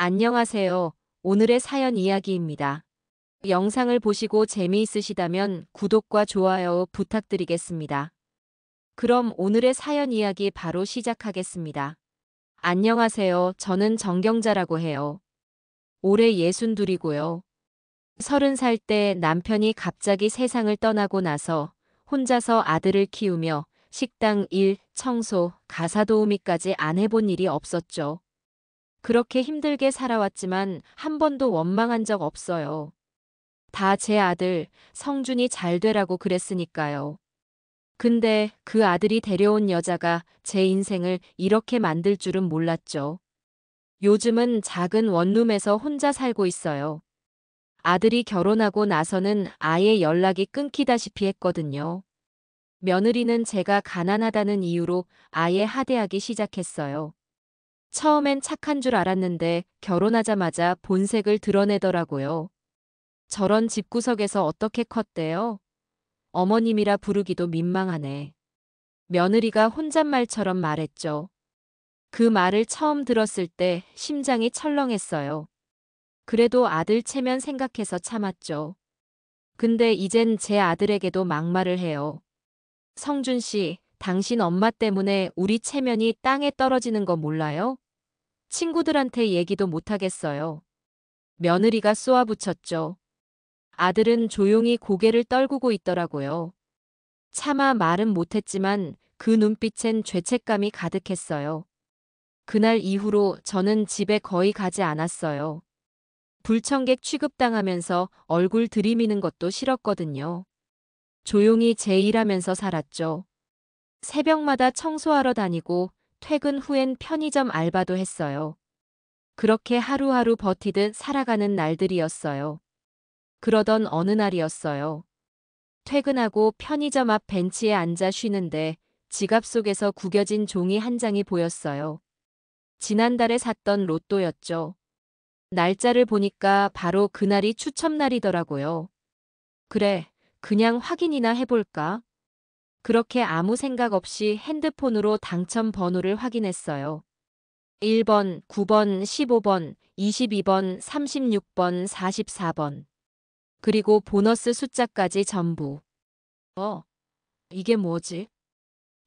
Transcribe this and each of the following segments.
안녕하세요. 오늘의 사연 이야기입니다. 영상을 보시고 재미있으시다면 구독과 좋아요 부탁드리겠습니다. 그럼 오늘의 사연 이야기 바로 시작하겠습니다. 안녕하세요. 저는 정경자라고 해요. 올해 62이고요. 30살 때 남편이 갑자기 세상을 떠나고 나서 혼자서 아들을 키우며 식당 일, 청소, 가사 도우미까지 안 해본 일이 없었죠. 그렇게 힘들게 살아왔지만 한 번도 원망한 적 없어요. 다 제 아들, 성준이 잘 되라고 그랬으니까요. 근데 그 아들이 데려온 여자가 제 인생을 이렇게 만들 줄은 몰랐죠. 요즘은 작은 원룸에서 혼자 살고 있어요. 아들이 결혼하고 나서는 아예 연락이 끊기다시피 했거든요. 며느리는 제가 가난하다는 이유로 아예 하대하기 시작했어요. 처음엔 착한 줄 알았는데 결혼하자마자 본색을 드러내더라고요. 저런 집구석에서 어떻게 컸대요? 어머님이라 부르기도 민망하네. 며느리가 혼잣말처럼 말했죠. 그 말을 처음 들었을 때 심장이 철렁했어요. 그래도 아들 체면 생각해서 참았죠. 근데 이젠 제 아들에게도 막말을 해요. 성준 씨, 당신 엄마 때문에 우리 체면이 땅에 떨어지는 거 몰라요? 친구들한테 얘기도 못하겠어요. 며느리가 쏘아붙였죠. 아들은 조용히 고개를 떨구고 있더라고요. 차마 말은 못했지만 그 눈빛엔 죄책감이 가득했어요. 그날 이후로 저는 집에 거의 가지 않았어요. 불청객 취급당하면서 얼굴 들이미는 것도 싫었거든요. 조용히 제 일하면서 살았죠. 새벽마다 청소하러 다니고 퇴근 후엔 편의점 알바도 했어요. 그렇게 하루하루 버티듯 살아가는 날들이었어요. 그러던 어느 날이었어요. 퇴근하고 편의점 앞 벤치에 앉아 쉬는데 지갑 속에서 구겨진 종이 한 장이 보였어요. 지난달에 샀던 로또였죠. 날짜를 보니까 바로 그날이 추첨날이더라고요. 그래, 그냥 확인이나 해볼까? 그렇게 아무 생각 없이 핸드폰으로 당첨 번호를 확인했어요. 1번, 9번, 15번, 22번, 36번, 44번. 그리고 보너스 숫자까지 전부. 이게 뭐지?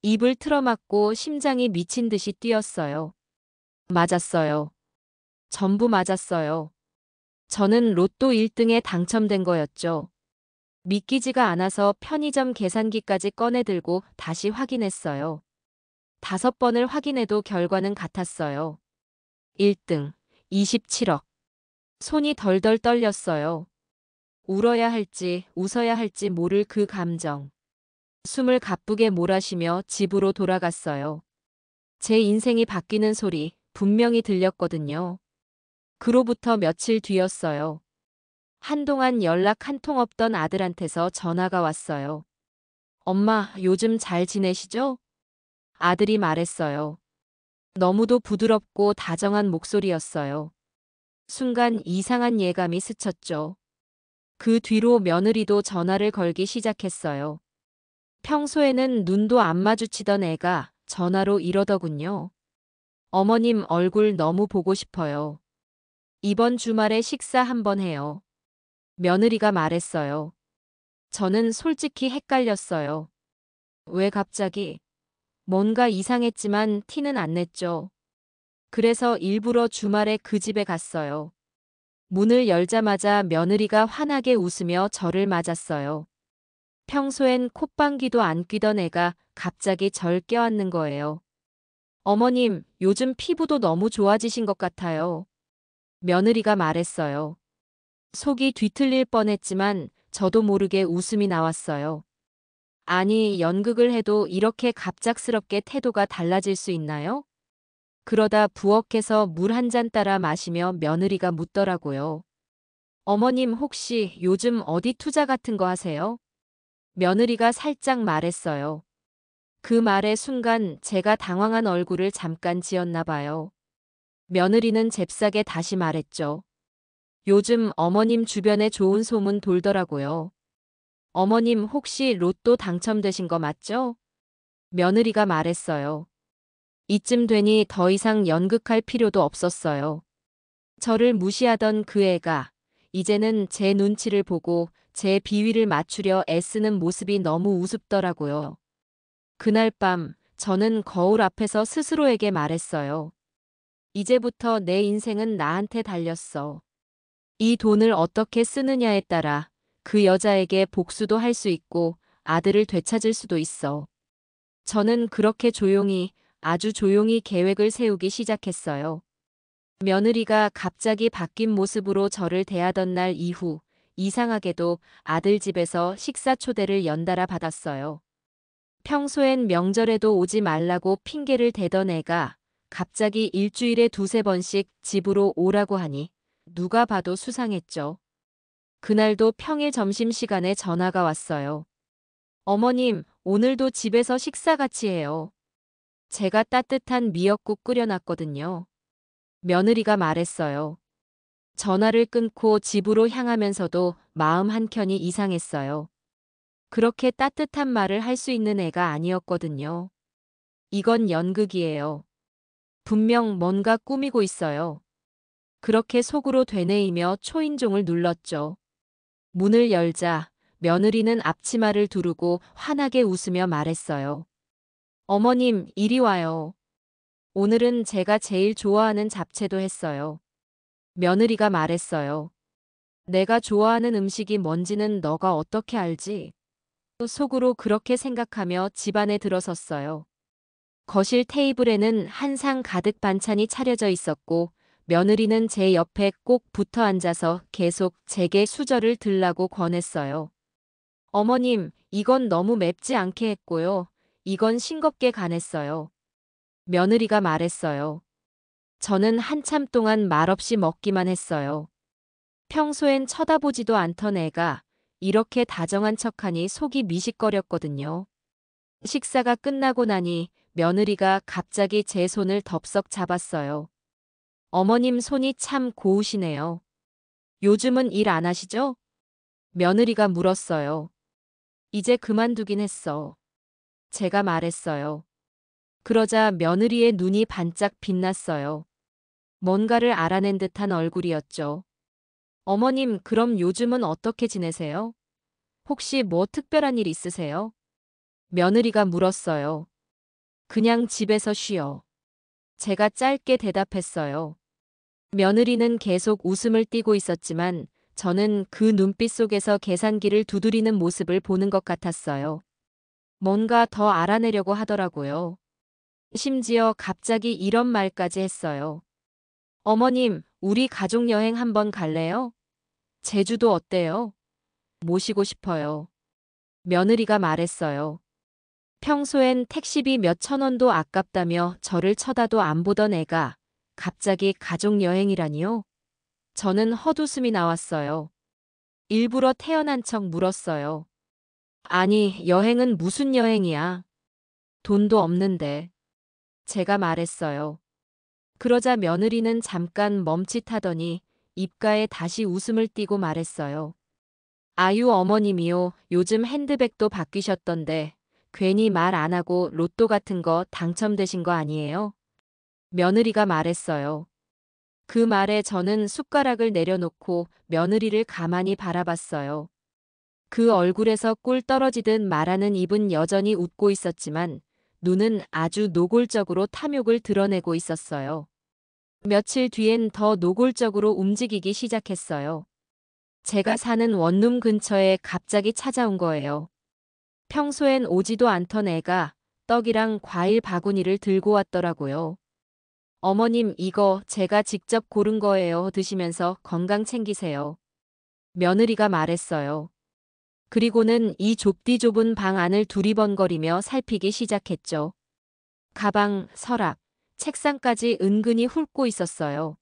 입을 틀어막고 심장이 미친 듯이 뛰었어요. 맞았어요. 전부 맞았어요. 저는 로또 1등에 당첨된 거였죠. 믿기지가 않아서 편의점 계산기까지 꺼내들고 다시 확인했어요. 5번을 확인해도 결과는 같았어요. 1등, 27억. 손이 덜덜 떨렸어요. 울어야 할지 웃어야 할지 모를 그 감정. 숨을 가쁘게 몰아쉬며 집으로 돌아갔어요. 제 인생이 바뀌는 소리 분명히 들렸거든요. 그로부터 며칠 뒤였어요. 한동안 연락 한 통 없던 아들한테서 전화가 왔어요. 엄마, 요즘 잘 지내시죠? 아들이 말했어요. 너무도 부드럽고 다정한 목소리였어요. 순간 이상한 예감이 스쳤죠. 그 뒤로 며느리도 전화를 걸기 시작했어요. 평소에는 눈도 안 마주치던 애가 전화로 이러더군요. 어머님 얼굴 너무 보고 싶어요. 이번 주말에 식사 한번 해요. 며느리가 말했어요. 저는 솔직히 헷갈렸어요. 왜 갑자기? 뭔가 이상했지만 티는 안 냈죠. 그래서 일부러 주말에 그 집에 갔어요. 문을 열자마자 며느리가 환하게 웃으며 저를 맞았어요. 평소엔 콧방귀도 안 뀌던 애가 갑자기 절 껴안는 거예요. 어머님, 요즘 피부도 너무 좋아지신 것 같아요. 며느리가 말했어요. 속이 뒤틀릴 뻔했지만 저도 모르게 웃음이 나왔어요. 아니, 연극을 해도 이렇게 갑작스럽게 태도가 달라질 수 있나요? 그러다 부엌에서 물 한 잔 따라 마시며 며느리가 묻더라고요. 어머님 혹시 요즘 어디 투자 같은 거 하세요? 며느리가 살짝 말했어요. 그 말의 순간 제가 당황한 얼굴을 잠깐 지었나 봐요. 며느리는 잽싸게 다시 말했죠. 요즘 어머님 주변에 좋은 소문 돌더라고요. 어머님 혹시 로또 당첨되신 거 맞죠? 며느리가 말했어요. 이쯤 되니 더 이상 연극할 필요도 없었어요. 저를 무시하던 그 애가 이제는 제 눈치를 보고 제 비위를 맞추려 애쓰는 모습이 너무 우습더라고요. 그날 밤 저는 거울 앞에서 스스로에게 말했어요. 이제부터 내 인생은 나한테 달렸어. 이 돈을 어떻게 쓰느냐에 따라 그 여자에게 복수도 할 수 있고 아들을 되찾을 수도 있어. 저는 그렇게 조용히, 아주 조용히 계획을 세우기 시작했어요. 며느리가 갑자기 바뀐 모습으로 저를 대하던 날 이후 이상하게도 아들 집에서 식사 초대를 연달아 받았어요. 평소엔 명절에도 오지 말라고 핑계를 대던 애가 갑자기 일주일에 두세 번씩 집으로 오라고 하니 누가 봐도 수상했죠. 그날도 평일 점심시간에 전화가 왔어요. 어머님, 오늘도 집에서 식사 같이 해요. 제가 따뜻한 미역국 끓여놨거든요. 며느리가 말했어요. 전화를 끊고 집으로 향하면서도 마음 한켠이 이상했어요. 그렇게 따뜻한 말을 할 수 있는 애가 아니었거든요. 이건 연극이에요. 분명 뭔가 꾸미고 있어요. 그렇게 속으로 되뇌이며 초인종을 눌렀죠. 문을 열자 며느리는 앞치마를 두르고 환하게 웃으며 말했어요. 어머님, 이리 와요. 오늘은 제가 제일 좋아하는 잡채도 했어요. 며느리가 말했어요. 내가 좋아하는 음식이 뭔지는 너가 어떻게 알지? 속으로 그렇게 생각하며 집안에 들어섰어요. 거실 테이블에는 한 상 가득 반찬이 차려져 있었고 며느리는 제 옆에 꼭 붙어 앉아서 계속 제게 수저를 들라고 권했어요. 어머님, 이건 너무 맵지 않게 했고요. 이건 싱겁게 간했어요. 며느리가 말했어요. 저는 한참 동안 말없이 먹기만 했어요. 평소엔 쳐다보지도 않던 애가 이렇게 다정한 척하니 속이 미식거렸거든요. 식사가 끝나고 나니 며느리가 갑자기 제 손을 덥석 잡았어요. 어머님 손이 참 고우시네요. 요즘은 일 안 하시죠? 며느리가 물었어요. 이제 그만두긴 했어. 제가 말했어요. 그러자 며느리의 눈이 반짝 빛났어요. 뭔가를 알아낸 듯한 얼굴이었죠. 어머님, 그럼 요즘은 어떻게 지내세요? 혹시 뭐 특별한 일 있으세요? 며느리가 물었어요. 그냥 집에서 쉬어. 제가 짧게 대답했어요. 며느리는 계속 웃음을 띠고 있었지만 저는 그 눈빛 속에서 계산기를 두드리는 모습을 보는 것 같았어요. 뭔가 더 알아내려고 하더라고요. 심지어 갑자기 이런 말까지 했어요. 어머님, 우리 가족여행 한번 갈래요? 제주도 어때요? 모시고 싶어요. 며느리가 말했어요. 평소엔 택시비 몇천 원도 아깝다며 저를 쳐다도 안 보던 애가 갑자기 가족여행이라니요? 저는 헛웃음이 나왔어요. 일부러 태연한 척 물었어요. 아니, 여행은 무슨 여행이야? 돈도 없는데. 제가 말했어요. 그러자 며느리는 잠깐 멈칫하더니 입가에 다시 웃음을 띠고 말했어요. 아유 어머님이요. 요즘 핸드백도 바뀌셨던데 괜히 말 안 하고 로또 같은 거 당첨되신 거 아니에요? 며느리가 말했어요. 그 말에 저는 숟가락을 내려놓고 며느리를 가만히 바라봤어요. 그 얼굴에서 꿀 떨어지듯 말하는 입은 여전히 웃고 있었지만 눈은 아주 노골적으로 탐욕을 드러내고 있었어요. 며칠 뒤엔 더 노골적으로 움직이기 시작했어요. 제가 사는 원룸 근처에 갑자기 찾아온 거예요. 평소엔 오지도 않던 애가 떡이랑 과일 바구니를 들고 왔더라고요. 어머님, 이거 제가 직접 고른 거예요. 드시면서 건강 챙기세요. 며느리가 말했어요. 그리고는 이 좁디 좁은 방 안을 두리번거리며 살피기 시작했죠. 가방, 서랍, 책상까지 은근히 훑고 있었어요.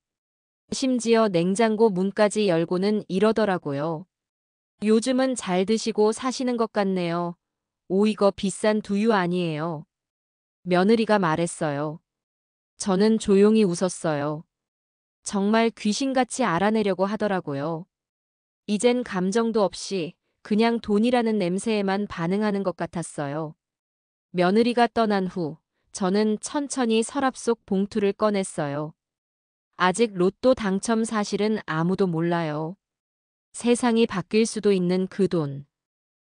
심지어 냉장고 문까지 열고는 이러더라고요. 요즘은 잘 드시고 사시는 것 같네요. 오, 이거 비싼 두유 아니에요. 며느리가 말했어요. 저는 조용히 웃었어요. 정말 귀신같이 알아내려고 하더라고요. 이젠 감정도 없이 그냥 돈이라는 냄새에만 반응하는 것 같았어요. 며느리가 떠난 후 저는 천천히 서랍 속 봉투를 꺼냈어요. 아직 로또 당첨 사실은 아무도 몰라요. 세상이 바뀔 수도 있는 그 돈.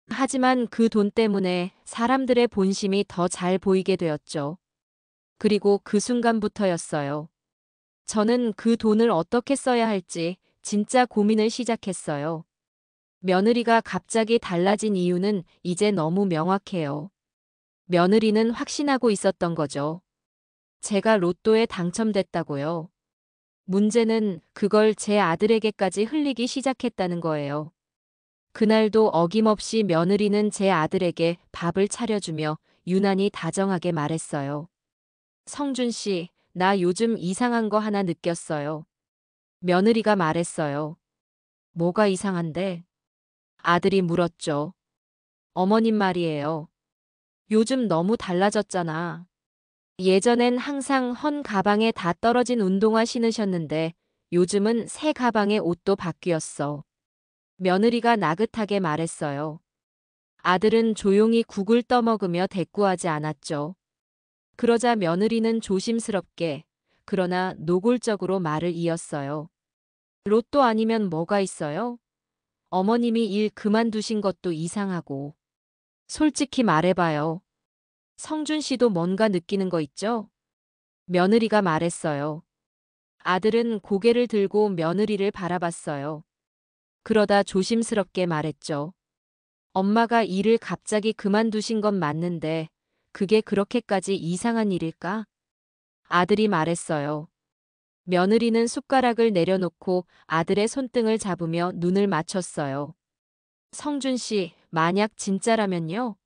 하지만 그 돈 때문에 사람들의 본심이 더 잘 보이게 되었죠. 그리고 그 순간부터였어요. 저는 그 돈을 어떻게 써야 할지 진짜 고민을 시작했어요. 며느리가 갑자기 달라진 이유는 이제 너무 명확해요. 며느리는 확신하고 있었던 거죠. 제가 로또에 당첨됐다고요. 문제는 그걸 제 아들에게까지 흘리기 시작했다는 거예요. 그날도 어김없이 며느리는 제 아들에게 밥을 차려주며 유난히 다정하게 말했어요. 성준 씨, 나 요즘 이상한 거 하나 느꼈어요. 며느리가 말했어요. 뭐가 이상한데? 아들이 물었죠. 어머님 말이에요. 요즘 너무 달라졌잖아. 예전엔 항상 헌 가방에 다 떨어진 운동화 신으셨는데 요즘은 새 가방에 옷도 바뀌었어. 며느리가 나긋하게 말했어요. 아들은 조용히 국을 떠먹으며 대꾸하지 않았죠. 그러자 며느리는 조심스럽게 그러나 노골적으로 말을 이었어요. 로또 아니면 뭐가 있어요? 어머님이 일 그만두신 것도 이상하고. 솔직히 말해봐요. 성준 씨도 뭔가 느끼는 거 있죠? 며느리가 말했어요. 아들은 고개를 들고 며느리를 바라봤어요. 그러다 조심스럽게 말했죠. 엄마가 일을 갑자기 그만두신 건 맞는데 그게 그렇게까지 이상한 일일까? 아들이 말했어요. 며느리는 숟가락을 내려놓고 아들의 손등을 잡으며 눈을 맞췄어요. 성준 씨, 만약 진짜라면요?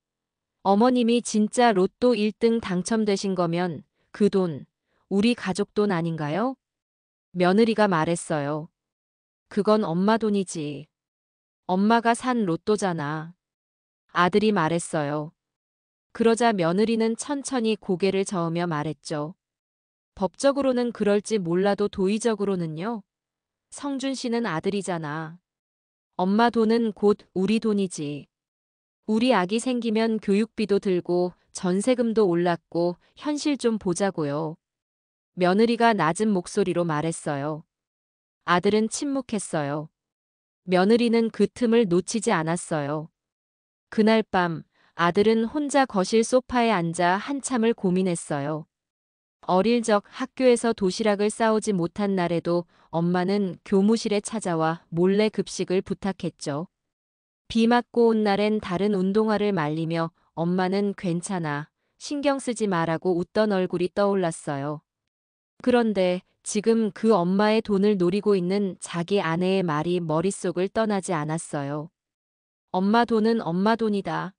어머님이 진짜 로또 1등 당첨되신 거면 그 돈, 우리 가족 돈 아닌가요? 며느리가 말했어요. 그건 엄마 돈이지. 엄마가 산 로또잖아. 아들이 말했어요. 그러자 며느리는 천천히 고개를 저으며 말했죠. 법적으로는 그럴지 몰라도 도의적으로는요. 성준 씨는 아들이잖아. 엄마 돈은 곧 우리 돈이지. 우리 아기 생기면 교육비도 들고 전세금도 올랐고 현실 좀 보자고요. 며느리가 낮은 목소리로 말했어요. 아들은 침묵했어요. 며느리는 그 틈을 놓치지 않았어요. 그날 밤 아들은 혼자 거실 소파에 앉아 한참을 고민했어요. 어릴 적 학교에서 도시락을 싸오지 못한 날에도 엄마는 교무실에 찾아와 몰래 급식을 부탁했죠. 비 맞고 온 날엔 다른 운동화를 말리며 엄마는 괜찮아, 신경 쓰지 마라고 웃던 얼굴이 떠올랐어요. 그런데 지금 그 엄마의 돈을 노리고 있는 자기 아내의 말이 머릿속을 떠나지 않았어요. 엄마 돈은 엄마 돈이다.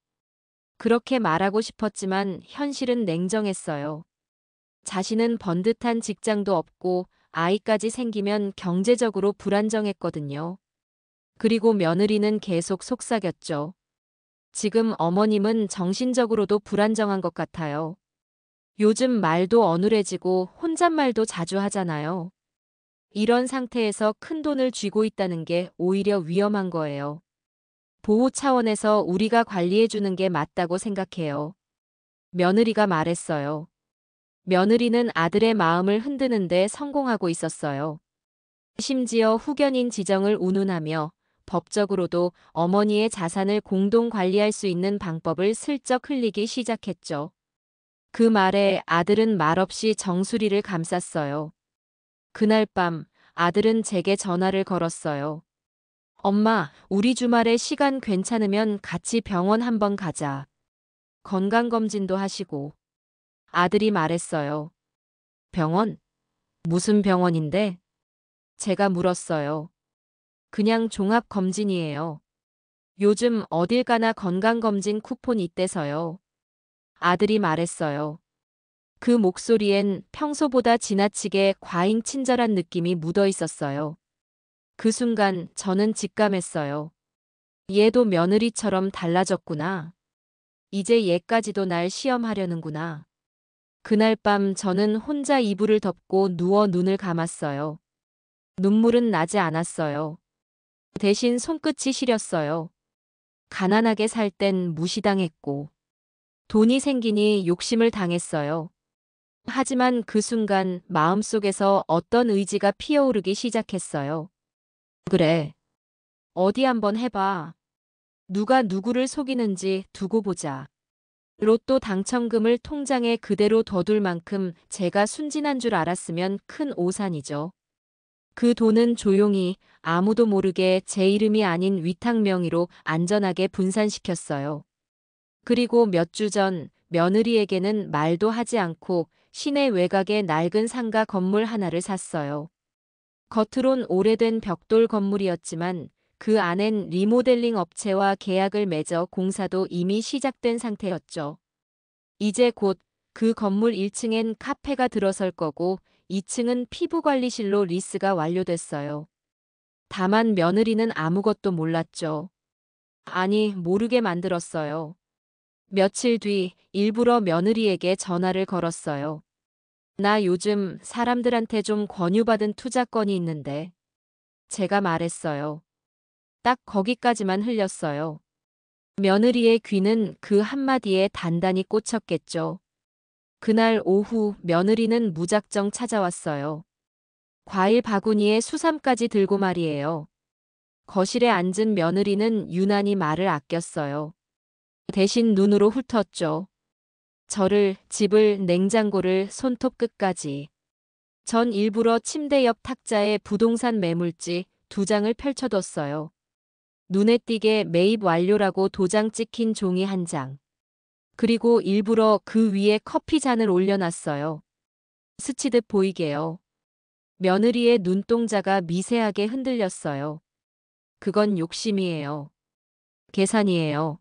그렇게 말하고 싶었지만 현실은 냉정했어요. 자신은 번듯한 직장도 없고 아이까지 생기면 경제적으로 불안정했거든요. 그리고 며느리는 계속 속삭였죠. 지금 어머님은 정신적으로도 불안정한 것 같아요. 요즘 말도 어눌해지고 혼잣말도 자주 하잖아요. 이런 상태에서 큰 돈을 쥐고 있다는 게 오히려 위험한 거예요. 보호 차원에서 우리가 관리해주는 게 맞다고 생각해요. 며느리가 말했어요. 며느리는 아들의 마음을 흔드는데 성공하고 있었어요. 심지어 후견인 지정을 운운하며 법적으로도 어머니의 자산을 공동 관리할 수 있는 방법을 슬쩍 흘리기 시작했죠. 그 말에 아들은 말없이 정수리를 감쌌어요. 그날 밤 아들은 제게 전화를 걸었어요. 엄마, 우리 주말에 시간 괜찮으면 같이 병원 한번 가자. 건강검진도 하시고. 아들이 말했어요. 병원? 무슨 병원인데? 제가 물었어요. 그냥 종합검진이에요. 요즘 어딜 가나 건강검진 쿠폰 있대서요. 아들이 말했어요. 그 목소리엔 평소보다 지나치게 과잉 친절한 느낌이 묻어 있었어요. 그 순간 저는 직감했어요. 얘도 며느리처럼 달라졌구나. 이제 얘까지도 날 시험하려는구나. 그날 밤 저는 혼자 이불을 덮고 누워 눈을 감았어요. 눈물은 나지 않았어요. 대신 손끝이 시렸어요. 가난하게 살 땐 무시당했고, 돈이 생기니 욕심을 당했어요. 하지만 그 순간 마음속에서 어떤 의지가 피어오르기 시작했어요. 그래. 어디 한번 해봐. 누가 누구를 속이는지 두고 보자. 로또 당첨금을 통장에 그대로 둬둘 만큼 제가 순진한 줄 알았으면 큰 오산이죠. 그 돈은 조용히 아무도 모르게 제 이름이 아닌 위탁 명의로 안전하게 분산시켰어요. 그리고 몇 주 전 며느리에게는 말도 하지 않고 시내 외곽의 낡은 상가 건물 하나를 샀어요. 겉으론 오래된 벽돌 건물이었지만 그 안엔 리모델링 업체와 계약을 맺어 공사도 이미 시작된 상태였죠. 이제 곧 그 건물 1층엔 카페가 들어설 거고 2층은 피부관리실로 리스가 완료됐어요. 다만 며느리는 아무것도 몰랐죠. 아니, 모르게 만들었어요. 며칠 뒤 일부러 며느리에게 전화를 걸었어요. 나 요즘 사람들한테 좀 권유받은 투자건이 있는데. 제가 말했어요. 딱 거기까지만 흘렸어요. 며느리의 귀는 그 한마디에 단단히 꽂혔겠죠. 그날 오후 며느리는 무작정 찾아왔어요. 과일 바구니에 수삼까지 들고 말이에요. 거실에 앉은 며느리는 유난히 말을 아꼈어요. 대신 눈으로 훑었죠. 저를, 집을, 냉장고를 손톱 끝까지. 전 일부러 침대 옆 탁자에 부동산 매물지 2장을 펼쳐뒀어요. 눈에 띄게 매입 완료라고 도장 찍힌 종이 1장. 그리고 일부러 그 위에 커피 잔을 올려놨어요. 스치듯 보이게요. 며느리의 눈동자가 미세하게 흔들렸어요. 그건 욕심이에요. 계산이에요.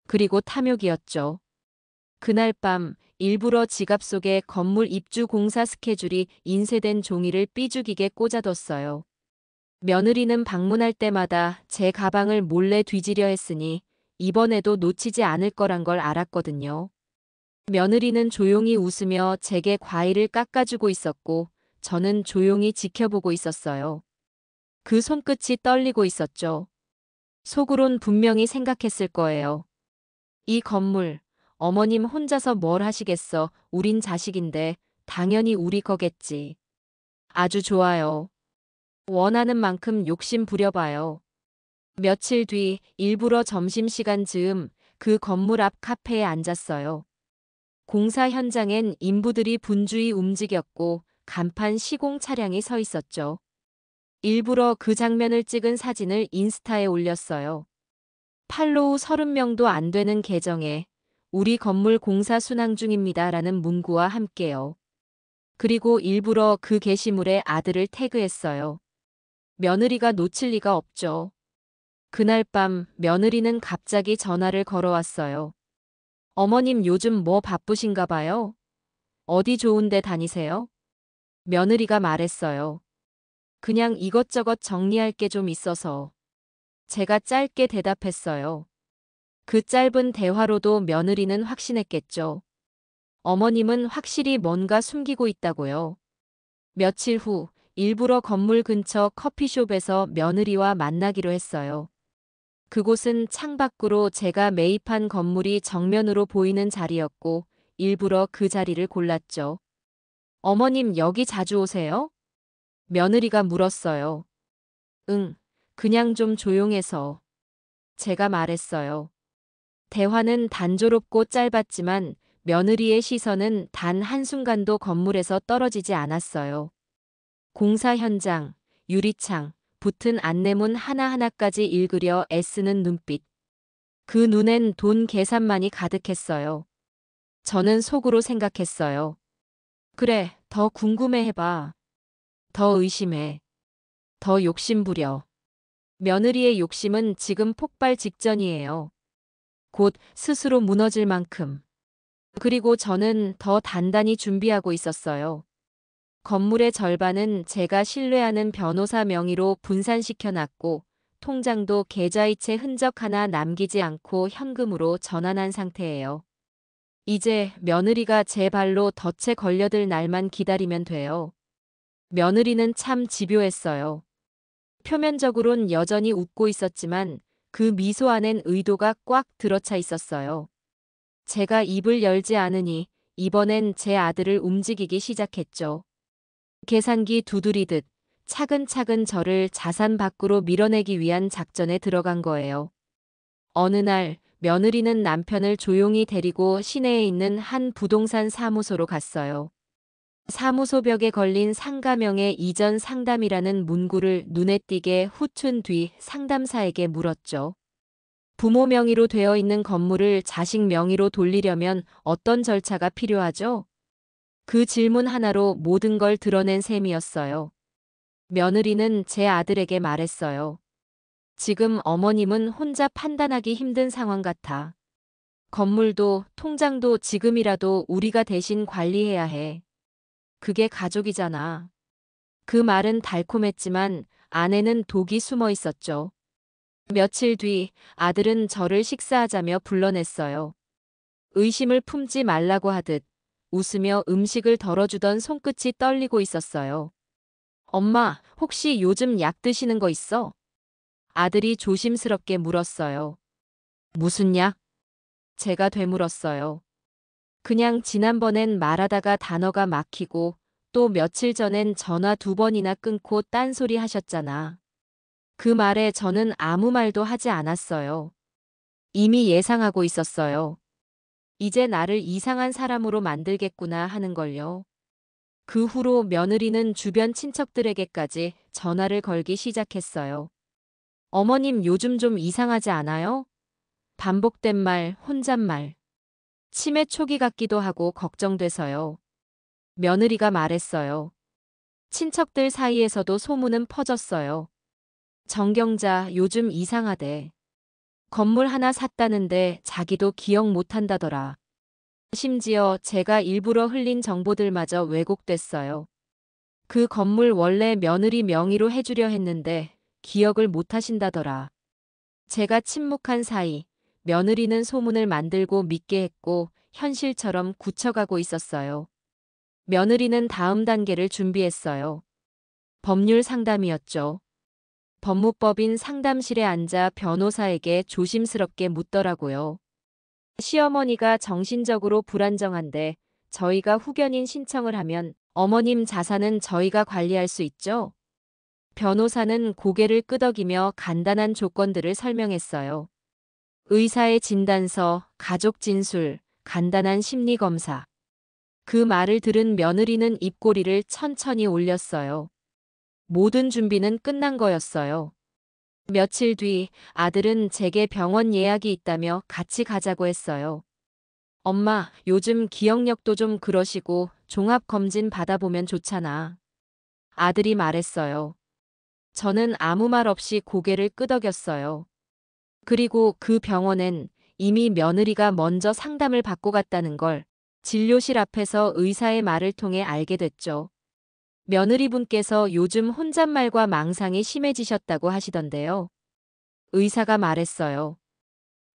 그리고 탐욕이었죠. 그날 밤 일부러 지갑 속에 건물 입주 공사 스케줄이 인쇄된 종이를 삐죽이게 꽂아뒀어요. 며느리는 방문할 때마다 제 가방을 몰래 뒤지려 했으니 이번에도 놓치지 않을 거란 걸 알았거든요. 며느리는 조용히 웃으며 제게 과일을 깎아주고 있었고 저는 조용히 지켜보고 있었어요. 그 손끝이 떨리고 있었죠. 속으론 분명히 생각했을 거예요. 이 건물, 어머님 혼자서 뭘 하시겠어. 우린 자식인데 당연히 우리 거겠지. 아주 좋아요. 원하는 만큼 욕심 부려봐요. 며칠 뒤 일부러 점심시간 즈음 그 건물 앞 카페에 앉았어요. 공사 현장엔 인부들이 분주히 움직였고 간판 시공 차량이 서 있었죠. 일부러 그 장면을 찍은 사진을 인스타에 올렸어요. 팔로우 30명도 안 되는 계정에 우리 건물 공사 순항 중입니다라는 문구와 함께요. 그리고 일부러 그 게시물에 아들을 태그했어요. 며느리가 놓칠 리가 없죠. 그날 밤 며느리는 갑자기 전화를 걸어왔어요. 어머님 요즘 뭐 바쁘신가 봐요? 어디 좋은 데 다니세요? 며느리가 말했어요. 그냥 이것저것 정리할 게 좀 있어서. 제가 짧게 대답했어요. 그 짧은 대화로도 며느리는 확신했겠죠. 어머님은 확실히 뭔가 숨기고 있다고요. 며칠 후 일부러 건물 근처 커피숍에서 며느리와 만나기로 했어요. 그곳은 창밖으로 제가 매입한 건물이 정면으로 보이는 자리였고 일부러 그 자리를 골랐죠. 어머님 여기 자주 오세요? 며느리가 물었어요. 응, 그냥 좀 조용해서. 제가 말했어요. 대화는 단조롭고 짧았지만 며느리의 시선은 단 한순간도 건물에서 떨어지지 않았어요. 공사 현장, 유리창, 붙은 안내문 하나하나까지 읽으려 애쓰는 눈빛. 그 눈엔 돈 계산만이 가득했어요. 저는 속으로 생각했어요. 그래, 더 궁금해해봐. 더 의심해. 더 욕심부려. 며느리의 욕심은 지금 폭발 직전이에요. 곧 스스로 무너질 만큼. 그리고 저는 더 단단히 준비하고 있었어요. 건물의 절반은 제가 신뢰하는 변호사 명의로 분산시켜 놨고 통장도 계좌이체 흔적 하나 남기지 않고 현금으로 전환한 상태예요. 이제 며느리가 제 발로 덫에 걸려들 날만 기다리면 돼요. 며느리는 참 집요했어요. 표면적으론 여전히 웃고 있었지만 그 미소 안엔 의도가 꽉 들어차 있었어요. 제가 입을 열지 않으니 이번엔 제 아들을 움직이기 시작했죠. 계산기 두드리듯 차근차근 저를 자산 밖으로 밀어내기 위한 작전에 들어간 거예요. 어느 날 며느리는 남편을 조용히 데리고 시내에 있는 한 부동산 사무소로 갔어요. 사무소 벽에 걸린 상가명의 이전 상담이라는 문구를 눈에 띄게 후춘 뒤 상담사에게 물었죠. 부모 명의로 되어 있는 건물을 자식 명의로 돌리려면 어떤 절차가 필요하죠? 그 질문 하나로 모든 걸 드러낸 셈이었어요. 며느리는 제 아들에게 말했어요. 지금 어머님은 혼자 판단하기 힘든 상황 같아. 건물도 통장도 지금이라도 우리가 대신 관리해야 해. 그게 가족이잖아. 그 말은 달콤했지만 안에는 독이 숨어 있었죠. 며칠 뒤 아들은 저를 식사하자며 불러냈어요. 의심을 품지 말라고 하듯 웃으며 음식을 덜어주던 손끝이 떨리고 있었어요. 엄마, 혹시 요즘 약 드시는 거 있어? 아들이 조심스럽게 물었어요. 무슨 약? 제가 되물었어요. 그냥 지난번엔 말하다가 단어가 막히고 또 며칠 전엔 전화 2번이나 끊고 딴소리 하셨잖아. 그 말에 저는 아무 말도 하지 않았어요. 이미 예상하고 있었어요. 이제 나를 이상한 사람으로 만들겠구나 하는 걸요. 그 후로 며느리는 주변 친척들에게까지 전화를 걸기 시작했어요. 어머님 요즘 좀 이상하지 않아요? 반복된 말, 혼잣말. 치매 초기 같기도 하고 걱정돼서요. 며느리가 말했어요. 친척들 사이에서도 소문은 퍼졌어요. 정경자 요즘 이상하대. 건물 하나 샀다는데 자기도 기억 못한다더라. 심지어 제가 일부러 흘린 정보들마저 왜곡됐어요. 그 건물 원래 며느리 명의로 해주려 했는데 기억을 못하신다더라. 제가 침묵한 사이 며느리는 소문을 만들고 믿게 했고 현실처럼 굳혀가고 있었어요. 며느리는 다음 단계를 준비했어요. 법률 상담이었죠. 법무법인 상담실에 앉아 변호사에게 조심스럽게 묻더라고요. 시어머니가 정신적으로 불안정한데 저희가 후견인 신청을 하면 어머님 자산은 저희가 관리할 수 있죠? 변호사는 고개를 끄덕이며 간단한 조건들을 설명했어요. 의사의 진단서, 가족 진술, 간단한 심리검사. 그 말을 들은 며느리는 입꼬리를 천천히 올렸어요. 모든 준비는 끝난 거였어요. 며칠 뒤 아들은 제게 병원 예약이 있다며 같이 가자고 했어요. 엄마, 요즘 기억력도 좀 그러시고 종합검진 받아보면 좋잖아. 아들이 말했어요. 저는 아무 말 없이 고개를 끄덕였어요. 그리고 그 병원엔 이미 며느리가 먼저 상담을 받고 갔다는 걸 진료실 앞에서 의사의 말을 통해 알게 됐죠. 며느리분께서 요즘 혼잣말과 망상이 심해지셨다고 하시던데요. 의사가 말했어요.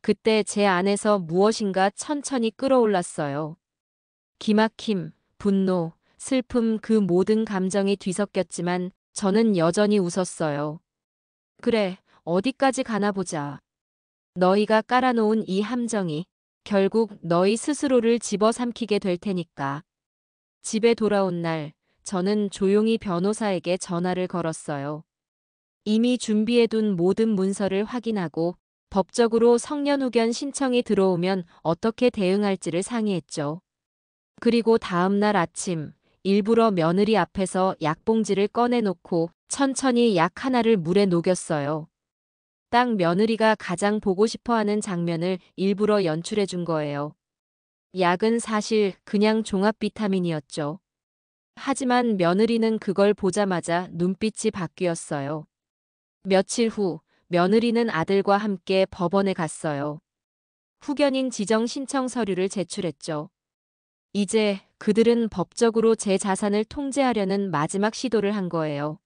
그때 제 안에서 무엇인가 천천히 끌어올랐어요. 기막힘, 분노, 슬픔 그 모든 감정이 뒤섞였지만 저는 여전히 웃었어요. 그래, 어디까지 가나 보자. 너희가 깔아놓은 이 함정이 결국 너희 스스로를 집어삼키게 될 테니까. 집에 돌아온 날, 저는 조용히 변호사에게 전화를 걸었어요. 이미 준비해둔 모든 문서를 확인하고 법적으로 성년후견 신청이 들어오면 어떻게 대응할지를 상의했죠. 그리고 다음 날 아침, 일부러 며느리 앞에서 약봉지를 꺼내놓고 천천히 약 하나를 물에 녹였어요. 딱 며느리가 가장 보고 싶어하는 장면을 일부러 연출해 준 거예요. 약은 사실 그냥 종합 비타민이었죠. 하지만 며느리는 그걸 보자마자 눈빛이 바뀌었어요. 며칠 후 며느리는 아들과 함께 법원에 갔어요. 후견인 지정 신청 서류를 제출했죠. 이제 그들은 법적으로 제 자산을 통제하려는 마지막 시도를 한 거예요.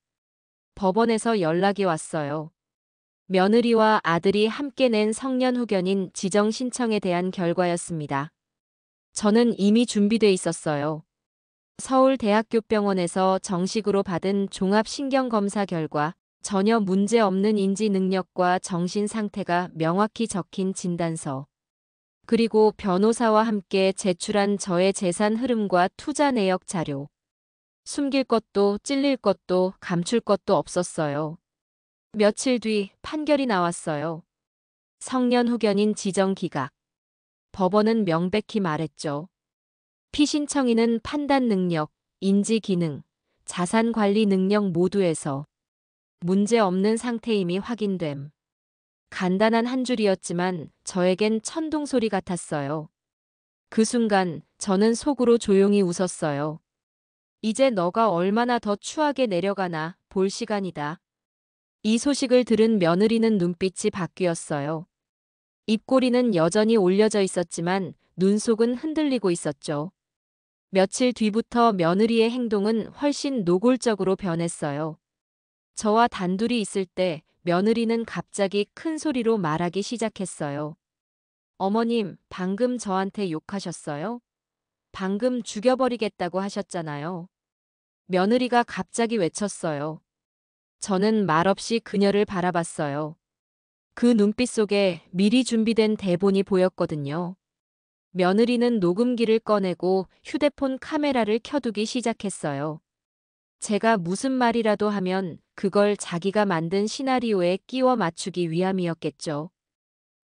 법원에서 연락이 왔어요. 며느리와 아들이 함께 낸 성년 후견인 지정 신청에 대한 결과였습니다. 저는 이미 준비돼 있었어요. 서울대학교병원에서 정식으로 받은 종합신경검사 결과 전혀 문제 없는 인지 능력과 정신 상태가 명확히 적힌 진단서. 그리고 변호사와 함께 제출한 저의 재산 흐름과 투자 내역 자료. 숨길 것도 찔릴 것도 감출 것도 없었어요. 며칠 뒤 판결이 나왔어요. 성년 후견인 지정 기각. 법원은 명백히 말했죠. 피신청인은 판단 능력, 인지 기능, 자산 관리 능력 모두에서 문제 없는 상태임이 확인됨. 간단한 한 줄이었지만 저에겐 천둥 소리 같았어요. 그 순간 저는 속으로 조용히 웃었어요. 이제 너가 얼마나 더 추하게 내려가나 볼 시간이다. 이 소식을 들은 며느리는 눈빛이 바뀌었어요. 입꼬리는 여전히 올려져 있었지만 눈속은 흔들리고 있었죠. 며칠 뒤부터 며느리의 행동은 훨씬 노골적으로 변했어요. 저와 단둘이 있을 때 며느리는 갑자기 큰 소리로 말하기 시작했어요. 어머님, 방금 저한테 욕하셨어요? 방금 죽여버리겠다고 하셨잖아요. 며느리가 갑자기 외쳤어요. 저는 말없이 그녀를 바라봤어요. 그 눈빛 속에 미리 준비된 대본이 보였거든요. 며느리는 녹음기를 꺼내고 휴대폰 카메라를 켜두기 시작했어요. 제가 무슨 말이라도 하면 그걸 자기가 만든 시나리오에 끼워 맞추기 위함이었겠죠.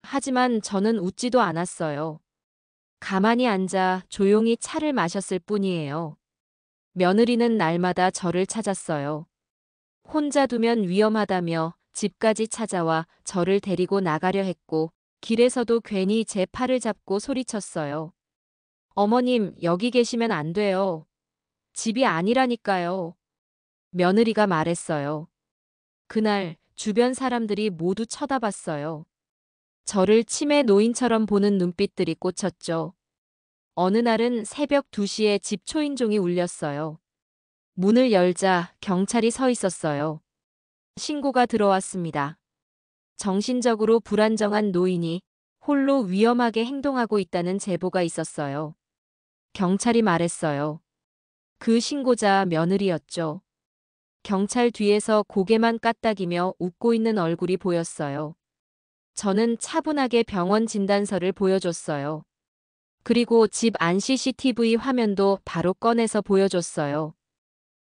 하지만 저는 웃지도 않았어요. 가만히 앉아 조용히 차를 마셨을 뿐이에요. 며느리는 날마다 저를 찾았어요. 혼자 두면 위험하다며 집까지 찾아와 저를 데리고 나가려 했고, 길에서도 괜히 제 팔을 잡고 소리쳤어요. 어머님, 여기 계시면 안 돼요. 집이 아니라니까요. 며느리가 말했어요. 그날 주변 사람들이 모두 쳐다봤어요. 저를 치매 노인처럼 보는 눈빛들이 꽂혔죠. 어느 날은 새벽 2시에 집 초인종이 울렸어요. 문을 열자 경찰이 서 있었어요. 신고가 들어왔습니다. 정신적으로 불안정한 노인이 홀로 위험하게 행동하고 있다는 제보가 있었어요. 경찰이 말했어요. 그 신고자 며느리였죠. 경찰 뒤에서 고개만 까딱이며 웃고 있는 얼굴이 보였어요. 저는 차분하게 병원 진단서를 보여줬어요. 그리고 집 안 CCTV 화면도 바로 꺼내서 보여줬어요.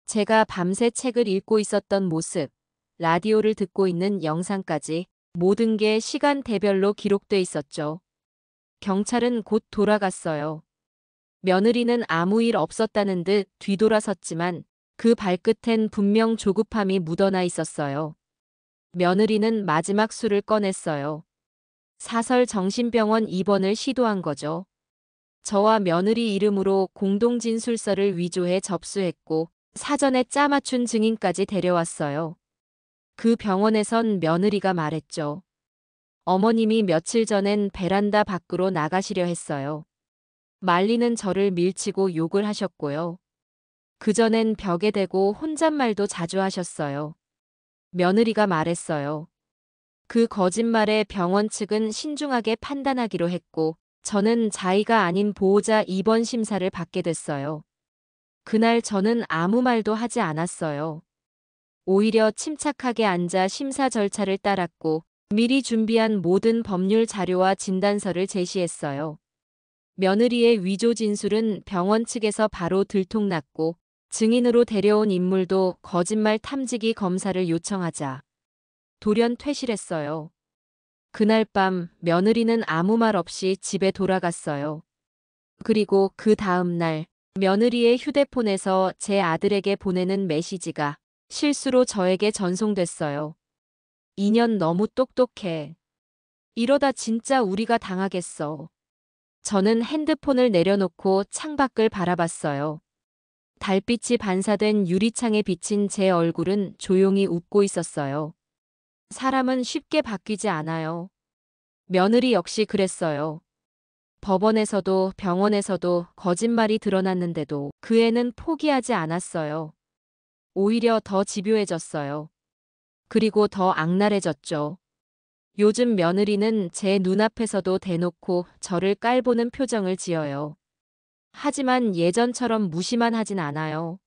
제가 밤새 책을 읽고 있었던 모습, 라디오를 듣고 있는 영상까지 모든 게 시간대별로 기록돼 있었죠. 경찰은 곧 돌아갔어요. 며느리는 아무 일 없었다는 듯 뒤돌아섰지만 그 발끝엔 분명 조급함이 묻어나 있었어요. 며느리는 마지막 술을 꺼냈어요. 사설 정신병원 입원을 시도한 거죠. 저와 며느리 이름으로 공동진술서를 위조해 접수했고 사전에 짜맞춘 증인까지 데려왔어요. 그 병원에선 며느리가 말했죠. 어머님이 며칠 전엔 베란다 밖으로 나가시려 했어요. 말리는 저를 밀치고 욕을 하셨고요. 그전엔 벽에 대고 혼잣말도 자주 하셨어요. 며느리가 말했어요. 그 거짓말에 병원 측은 신중하게 판단하기로 했고 저는 자의가 아닌 보호자 입원 심사를 받게 됐어요. 그날 저는 아무 말도 하지 않았어요. 오히려 침착하게 앉아 심사 절차를 따랐고 미리 준비한 모든 법률 자료와 진단서를 제시했어요. 며느리의 위조 진술은 병원 측에서 바로 들통났고 증인으로 데려온 인물도 거짓말 탐지기 검사를 요청하자 돌연 퇴실했어요. 그날 밤 며느리는 아무 말 없이 집에 돌아갔어요. 그리고 그 다음 날 며느리의 휴대폰에서 제 아들에게 보내는 메시지가 실수로 저에게 전송됐어요. 2년 너무 똑똑해. 이러다 진짜 우리가 당하겠어. 저는 핸드폰을 내려놓고 창밖을 바라봤어요. 달빛이 반사된 유리창에 비친 제 얼굴은 조용히 웃고 있었어요. 사람은 쉽게 바뀌지 않아요. 며느리 역시 그랬어요. 법원에서도 병원에서도 거짓말이 드러났는데도 그 애는 포기하지 않았어요. 오히려 더 집요해졌어요. 그리고 더 악랄해졌죠. 요즘 며느리는 제 눈앞에서도 대놓고 저를 깔보는 표정을 지어요. 하지만 예전처럼 무시만 하진 않아요.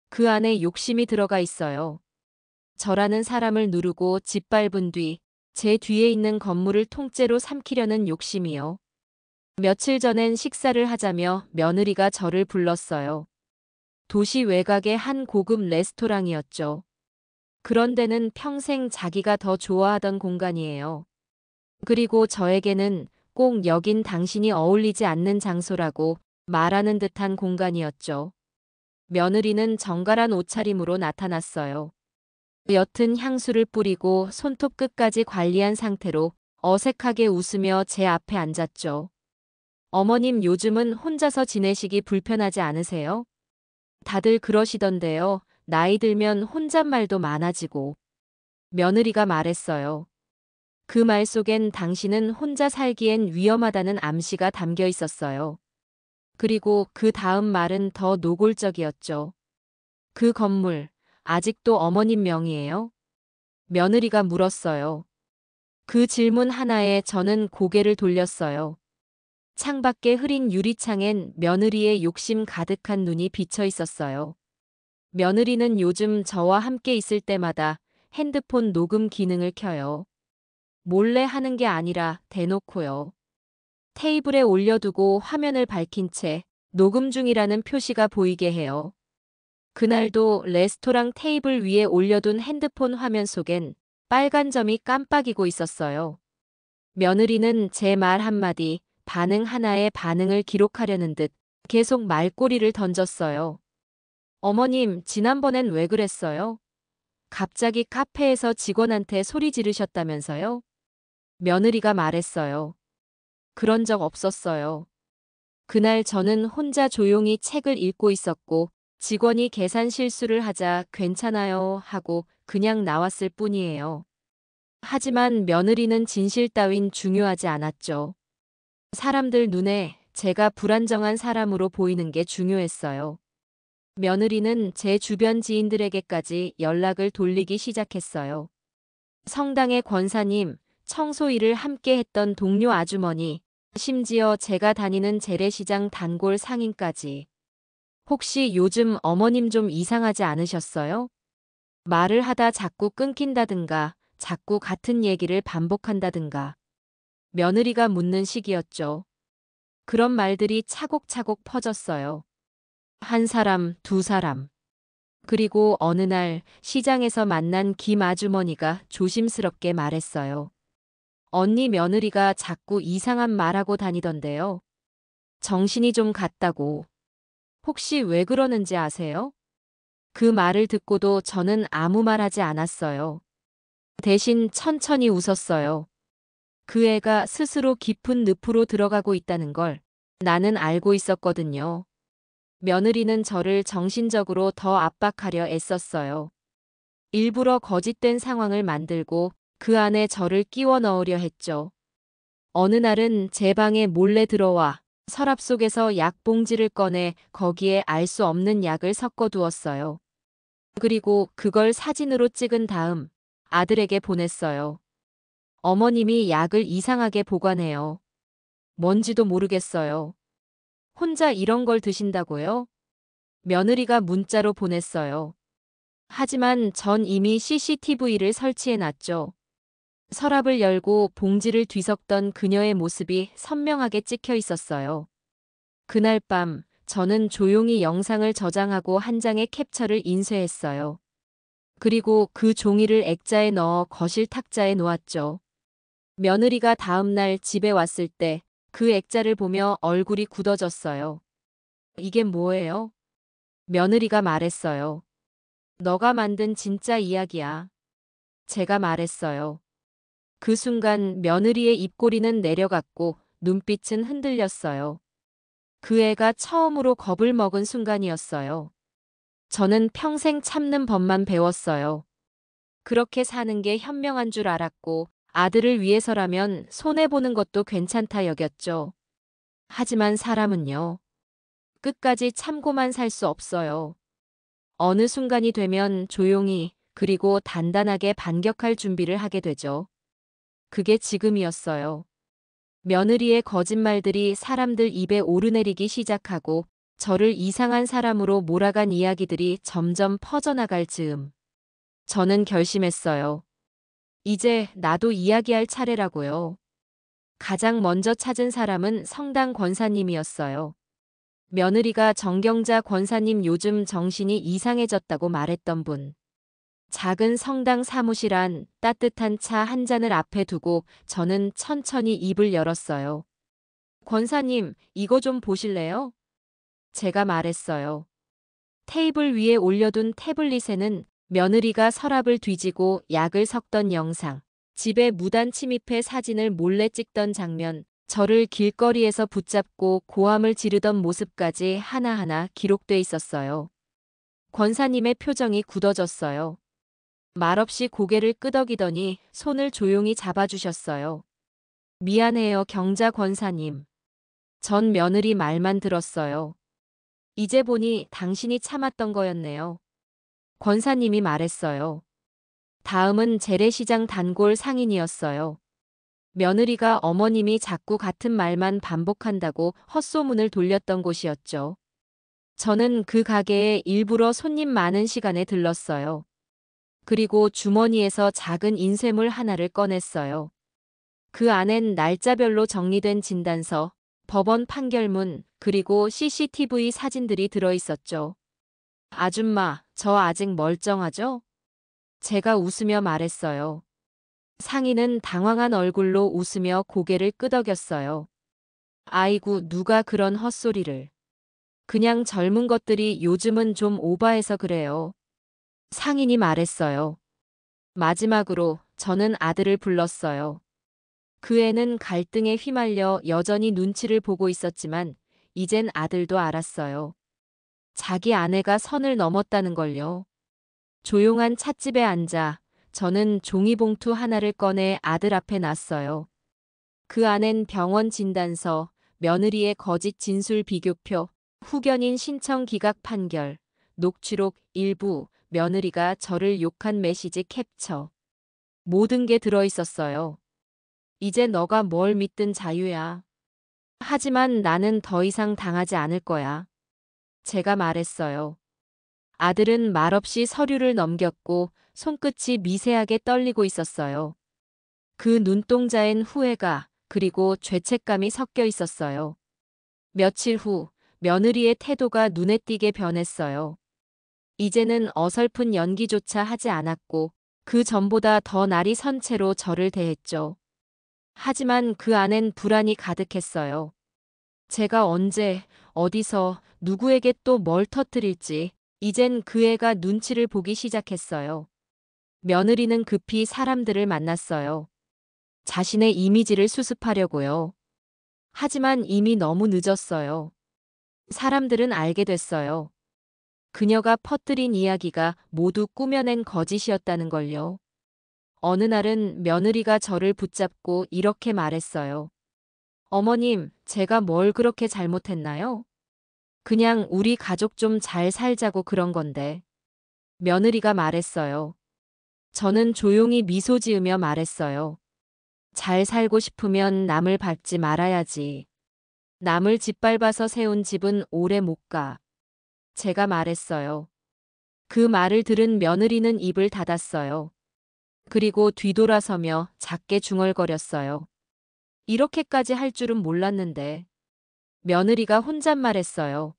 그 안에 욕심이 들어가 있어요. 저라는 사람을 누르고 짓밟은 뒤 제 뒤에 있는 건물을 통째로 삼키려는 욕심이요. 며칠 전엔 식사를 하자며 며느리가 저를 불렀어요. 도시 외곽의 한 고급 레스토랑이었죠. 그런 데는 평생 자기가 더 좋아하던 공간이에요. 그리고 저에게는 꼭 여긴 당신이 어울리지 않는 장소라고 말하는 듯한 공간이었죠. 며느리는 정갈한 옷차림으로 나타났어요. 옅은 향수를 뿌리고 손톱 끝까지 관리한 상태로 어색하게 웃으며 제 앞에 앉았죠. 어머님 요즘은 혼자서 지내시기 불편하지 않으세요? 다들 그러시던데요. 나이 들면 혼잣말도 많아지고. 며느리가 말했어요. 그 말 속엔 당신은 혼자 살기엔 위험하다는 암시가 담겨 있었어요. 그리고 그 다음 말은 더 노골적이었죠. 그 건물, 아직도 어머님 명의예요? 며느리가 물었어요. 그 질문 하나에 저는 고개를 돌렸어요. 창밖의 흐린 유리창엔 며느리의 욕심 가득한 눈이 비쳐 있었어요. 며느리는 요즘 저와 함께 있을 때마다 핸드폰 녹음 기능을 켜요. 몰래 하는 게 아니라 대놓고요. 테이블에 올려두고 화면을 밝힌 채 녹음 중이라는 표시가 보이게 해요. 그날도 레스토랑 테이블 위에 올려둔 핸드폰 화면 속엔 빨간 점이 깜빡이고 있었어요. 며느리는 제 말 한마디, 반응 하나에 반응을 기록하려는 듯 계속 말꼬리를 던졌어요. 어머님, 지난번엔 왜 그랬어요? 갑자기 카페에서 직원한테 소리 지르셨다면서요? 며느리가 말했어요. 그런 적 없었어요. 그날 저는 혼자 조용히 책을 읽고 있었고 직원이 계산 실수를 하자 괜찮아요 하고 그냥 나왔을 뿐이에요. 하지만 며느리는 진실 따윈 중요하지 않았죠. 사람들 눈에 제가 불안정한 사람으로 보이는 게 중요했어요. 며느리는 제 주변 지인들에게까지 연락을 돌리기 시작했어요. 성당의 권사님, 청소 일을 함께 했던 동료 아주머니, 심지어 제가 다니는 재래시장 단골 상인까지. 혹시 요즘 어머님 좀 이상하지 않으셨어요? 말을 하다 자꾸 끊긴다든가, 자꾸 같은 얘기를 반복한다든가. 며느리가 묻는 식이었죠. 그런 말들이 차곡차곡 퍼졌어요. 한 사람, 두 사람. 그리고 어느 날 시장에서 만난 김 아주머니가 조심스럽게 말했어요. 언니 며느리가 자꾸 이상한 말하고 다니던데요. 정신이 좀 갔다고. 혹시 왜 그러는지 아세요? 그 말을 듣고도 저는 아무 말 하지 않았어요. 대신 천천히 웃었어요. 그 애가 스스로 깊은 늪으로 들어가고 있다는 걸 나는 알고 있었거든요. 며느리는 저를 정신적으로 더 압박하려 애썼어요. 일부러 거짓된 상황을 만들고 그 안에 저를 끼워 넣으려 했죠. 어느 날은 제 방에 몰래 들어와 서랍 속에서 약봉지를 꺼내 거기에 알 수 없는 약을 섞어 두었어요. 그리고 그걸 사진으로 찍은 다음 아들에게 보냈어요. 어머님이 약을 이상하게 보관해요. 뭔지도 모르겠어요. 혼자 이런 걸 드신다고요? 며느리가 문자로 보냈어요. 하지만 전 이미 CCTV를 설치해 놨죠. 서랍을 열고 봉지를 뒤섞던 그녀의 모습이 선명하게 찍혀 있었어요. 그날 밤 저는 조용히 영상을 저장하고 한 장의 캡처를 인쇄했어요. 그리고 그 종이를 액자에 넣어 거실 탁자에 놓았죠. 며느리가 다음 날 집에 왔을 때 그 액자를 보며 얼굴이 굳어졌어요. 이게 뭐예요? 며느리가 말했어요. 너가 만든 진짜 이야기야. 제가 말했어요. 그 순간 며느리의 입꼬리는 내려갔고 눈빛은 흔들렸어요. 그 애가 처음으로 겁을 먹은 순간이었어요. 저는 평생 참는 법만 배웠어요. 그렇게 사는 게 현명한 줄 알았고 아들을 위해서라면 손해보는 것도 괜찮다 여겼죠. 하지만 사람은요. 끝까지 참고만 살 수 없어요. 어느 순간이 되면 조용히 그리고 단단하게 반격할 준비를 하게 되죠. 그게 지금이었어요. 며느리의 거짓말들이 사람들 입에 오르내리기 시작하고 저를 이상한 사람으로 몰아간 이야기들이 점점 퍼져나갈 즈음. 저는 결심했어요. 이제 나도 이야기할 차례라고요. 가장 먼저 찾은 사람은 성당 권사님이었어요. 며느리가 정경자 권사님 요즘 정신이 이상해졌다고 말했던 분. 작은 성당 사무실 안 따뜻한 차 한 잔을 앞에 두고 저는 천천히 입을 열었어요. 권사님, 이거 좀 보실래요? 제가 말했어요. 테이블 위에 올려둔 태블릿에는 며느리가 서랍을 뒤지고 약을 섞던 영상, 집에 무단 침입해 사진을 몰래 찍던 장면, 저를 길거리에서 붙잡고 고함을 지르던 모습까지 하나하나 기록돼 있었어요. 권사님의 표정이 굳어졌어요. 말없이 고개를 끄덕이더니 손을 조용히 잡아주셨어요. 미안해요, 경자 권사님. 전 며느리 말만 들었어요. 이제 보니 당신이 참았던 거였네요. 권사님이 말했어요. 다음은 재래시장 단골 상인이었어요. 며느리가 어머님이 자꾸 같은 말만 반복한다고 헛소문을 돌렸던 곳이었죠. 저는 그 가게에 일부러 손님 많은 시간에 들렀어요. 그리고 주머니에서 작은 인쇄물 하나를 꺼냈어요. 그 안엔 날짜별로 정리된 진단서, 법원 판결문, 그리고 CCTV 사진들이 들어있었죠. 아줌마, 저 아직 멀쩡하죠? 제가 웃으며 말했어요. 상인은 당황한 얼굴로 웃으며 고개를 끄덕였어요. 아이고, 누가 그런 헛소리를. 그냥 젊은 것들이 요즘은 좀 오바해서 그래요. 상인이 말했어요. 마지막으로 저는 아들을 불렀어요. 그 애는 갈등에 휘말려 여전히 눈치를 보고 있었지만 이젠 아들도 알았어요. 자기 아내가 선을 넘었다는 걸요. 조용한 찻집에 앉아 저는 종이봉투 하나를 꺼내 아들 앞에 놨어요. 그 안엔 병원 진단서, 며느리의 거짓 진술 비교표, 후견인 신청 기각 판결, 녹취록 일부, 며느리가 저를 욕한 메시지 캡처. 모든 게 들어있었어요. 이제 너가 뭘 믿든 자유야. 하지만 나는 더 이상 당하지 않을 거야. 제가 말했어요. 아들은 말없이 서류를 넘겼고 손끝이 미세하게 떨리고 있었어요. 그 눈동자엔 후회가 그리고 죄책감이 섞여 있었어요. 며칠 후 며느리의 태도가 눈에 띄게 변했어요. 이제는 어설픈 연기조차 하지 않았고 그 전보다 더 날이 선 채로 저를 대했죠. 하지만 그 안엔 불안이 가득했어요. 제가 언제, 어디서, 누구에게 또 뭘 터뜨릴지 이젠 그 애가 눈치를 보기 시작했어요. 며느리는 급히 사람들을 만났어요. 자신의 이미지를 수습하려고요. 하지만 이미 너무 늦었어요. 사람들은 알게 됐어요. 그녀가 퍼뜨린 이야기가 모두 꾸며낸 거짓이었다는 걸요. 어느 날은 며느리가 저를 붙잡고 이렇게 말했어요. 어머님, 제가 뭘 그렇게 잘못했나요? 그냥 우리 가족 좀 잘 살자고 그런 건데. 며느리가 말했어요. 저는 조용히 미소 지으며 말했어요. 잘 살고 싶으면 남을 밟지 말아야지. 남을 짓밟아서 세운 집은 오래 못 가. 제가 말했어요. 그 말을 들은 며느리는 입을 닫았어요. 그리고 뒤돌아서며 작게 중얼거렸어요. 이렇게까지 할 줄은 몰랐는데. 며느리가 혼잣말했어요.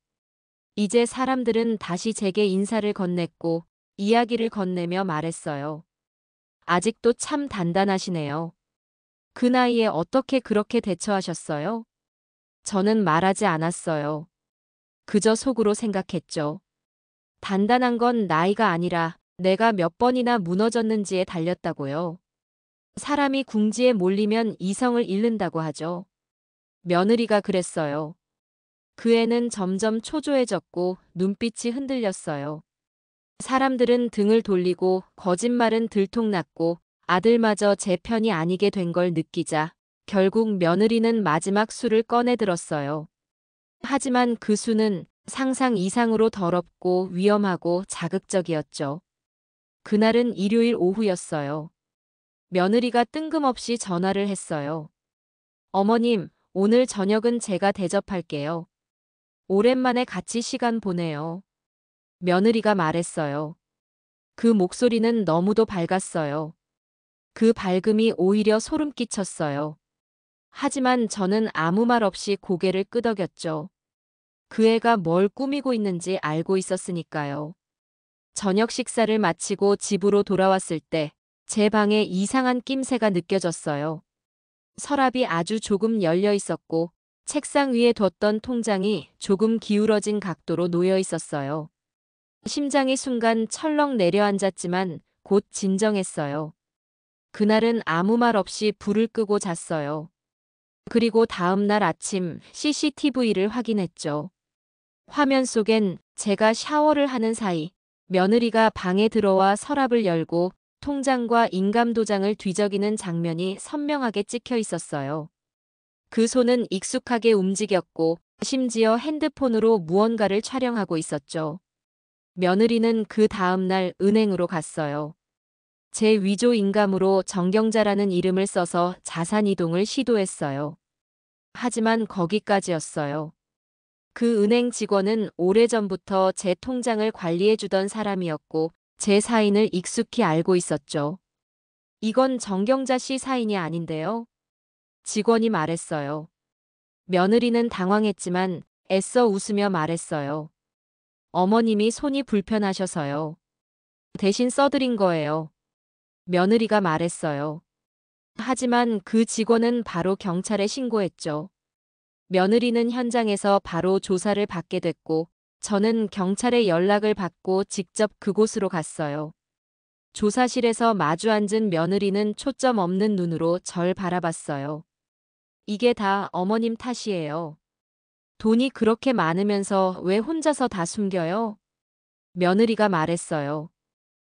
이제 사람들은 다시 제게 인사를 건넸고 이야기를 건네며 말했어요. 아직도 참 단단하시네요. 그 나이에 어떻게 그렇게 대처하셨어요? 저는 말하지 않았어요. 그저 속으로 생각했죠. 단단한 건 나이가 아니라 내가 몇 번이나 무너졌는지에 달렸다고요. 사람이 궁지에 몰리면 이성을 잃는다고 하죠. 며느리가 그랬어요. 그 애는 점점 초조해졌고 눈빛이 흔들렸어요. 사람들은 등을 돌리고 거짓말은 들통났고 아들마저 제 편이 아니게 된 걸 느끼자 결국 며느리는 마지막 술을 꺼내 들었어요. 하지만 그 수는 상상 이상으로 더럽고 위험하고 자극적이었죠. 그날은 일요일 오후였어요. 며느리가 뜬금없이 전화를 했어요. 어머님, 오늘 저녁은 제가 대접할게요. 오랜만에 같이 시간 보내요. 며느리가 말했어요. 그 목소리는 너무도 밝았어요. 그 밝음이 오히려 소름 끼쳤어요. 하지만 저는 아무 말 없이 고개를 끄덕였죠. 그 애가 뭘 꾸미고 있는지 알고 있었으니까요. 저녁 식사를 마치고 집으로 돌아왔을 때 제 방에 이상한 낌새가 느껴졌어요. 서랍이 아주 조금 열려 있었고 책상 위에 뒀던 통장이 조금 기울어진 각도로 놓여 있었어요. 심장이 순간 철렁 내려앉았지만 곧 진정했어요. 그날은 아무 말 없이 불을 끄고 잤어요. 그리고 다음 날 아침 CCTV를 확인했죠. 화면 속엔 제가 샤워를 하는 사이 며느리가 방에 들어와 서랍을 열고 통장과 인감도장을 뒤적이는 장면이 선명하게 찍혀 있었어요. 그 손은 익숙하게 움직였고 심지어 핸드폰으로 무언가를 촬영하고 있었죠. 며느리는 그 다음 날 은행으로 갔어요. 제 위조 인감으로 정경자라는 이름을 써서 자산 이동을 시도했어요. 하지만 거기까지였어요. 그 은행 직원은 오래전부터 제 통장을 관리해주던 사람이었고 제 사인을 익숙히 알고 있었죠. 이건 정경자 씨 사인이 아닌데요. 직원이 말했어요. 며느리는 당황했지만 애써 웃으며 말했어요. 어머님이 손이 불편하셔서요. 대신 써드린 거예요. 며느리가 말했어요. 하지만 그 직원은 바로 경찰에 신고했죠. 며느리는 현장에서 바로 조사를 받게 됐고 저는 경찰에 연락을 받고 직접 그곳으로 갔어요. 조사실에서 마주 앉은 며느리는 초점 없는 눈으로 절 바라봤어요. 이게 다 어머님 탓이에요. 돈이 그렇게 많으면서 왜 혼자서 다 숨겨요? 며느리가 말했어요.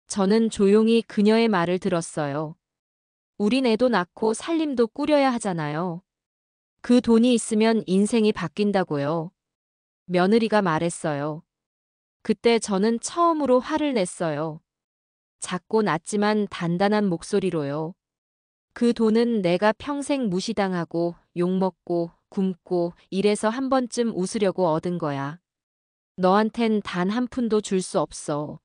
저는 조용히 그녀의 말을 들었어요. 우린 애도 낳고 살림도 꾸려야 하잖아요. 그 돈이 있으면 인생이 바뀐다고요. 며느리가 말했어요. 그때 저는 처음으로 화를 냈어요. 작고 낮지만 단단한 목소리로요. 그 돈은 내가 평생 무시당하고 욕먹고 굶고 이래서 한 번쯤 웃으려고 얻은 거야. 너한텐 단 한 푼도 줄 수 없어.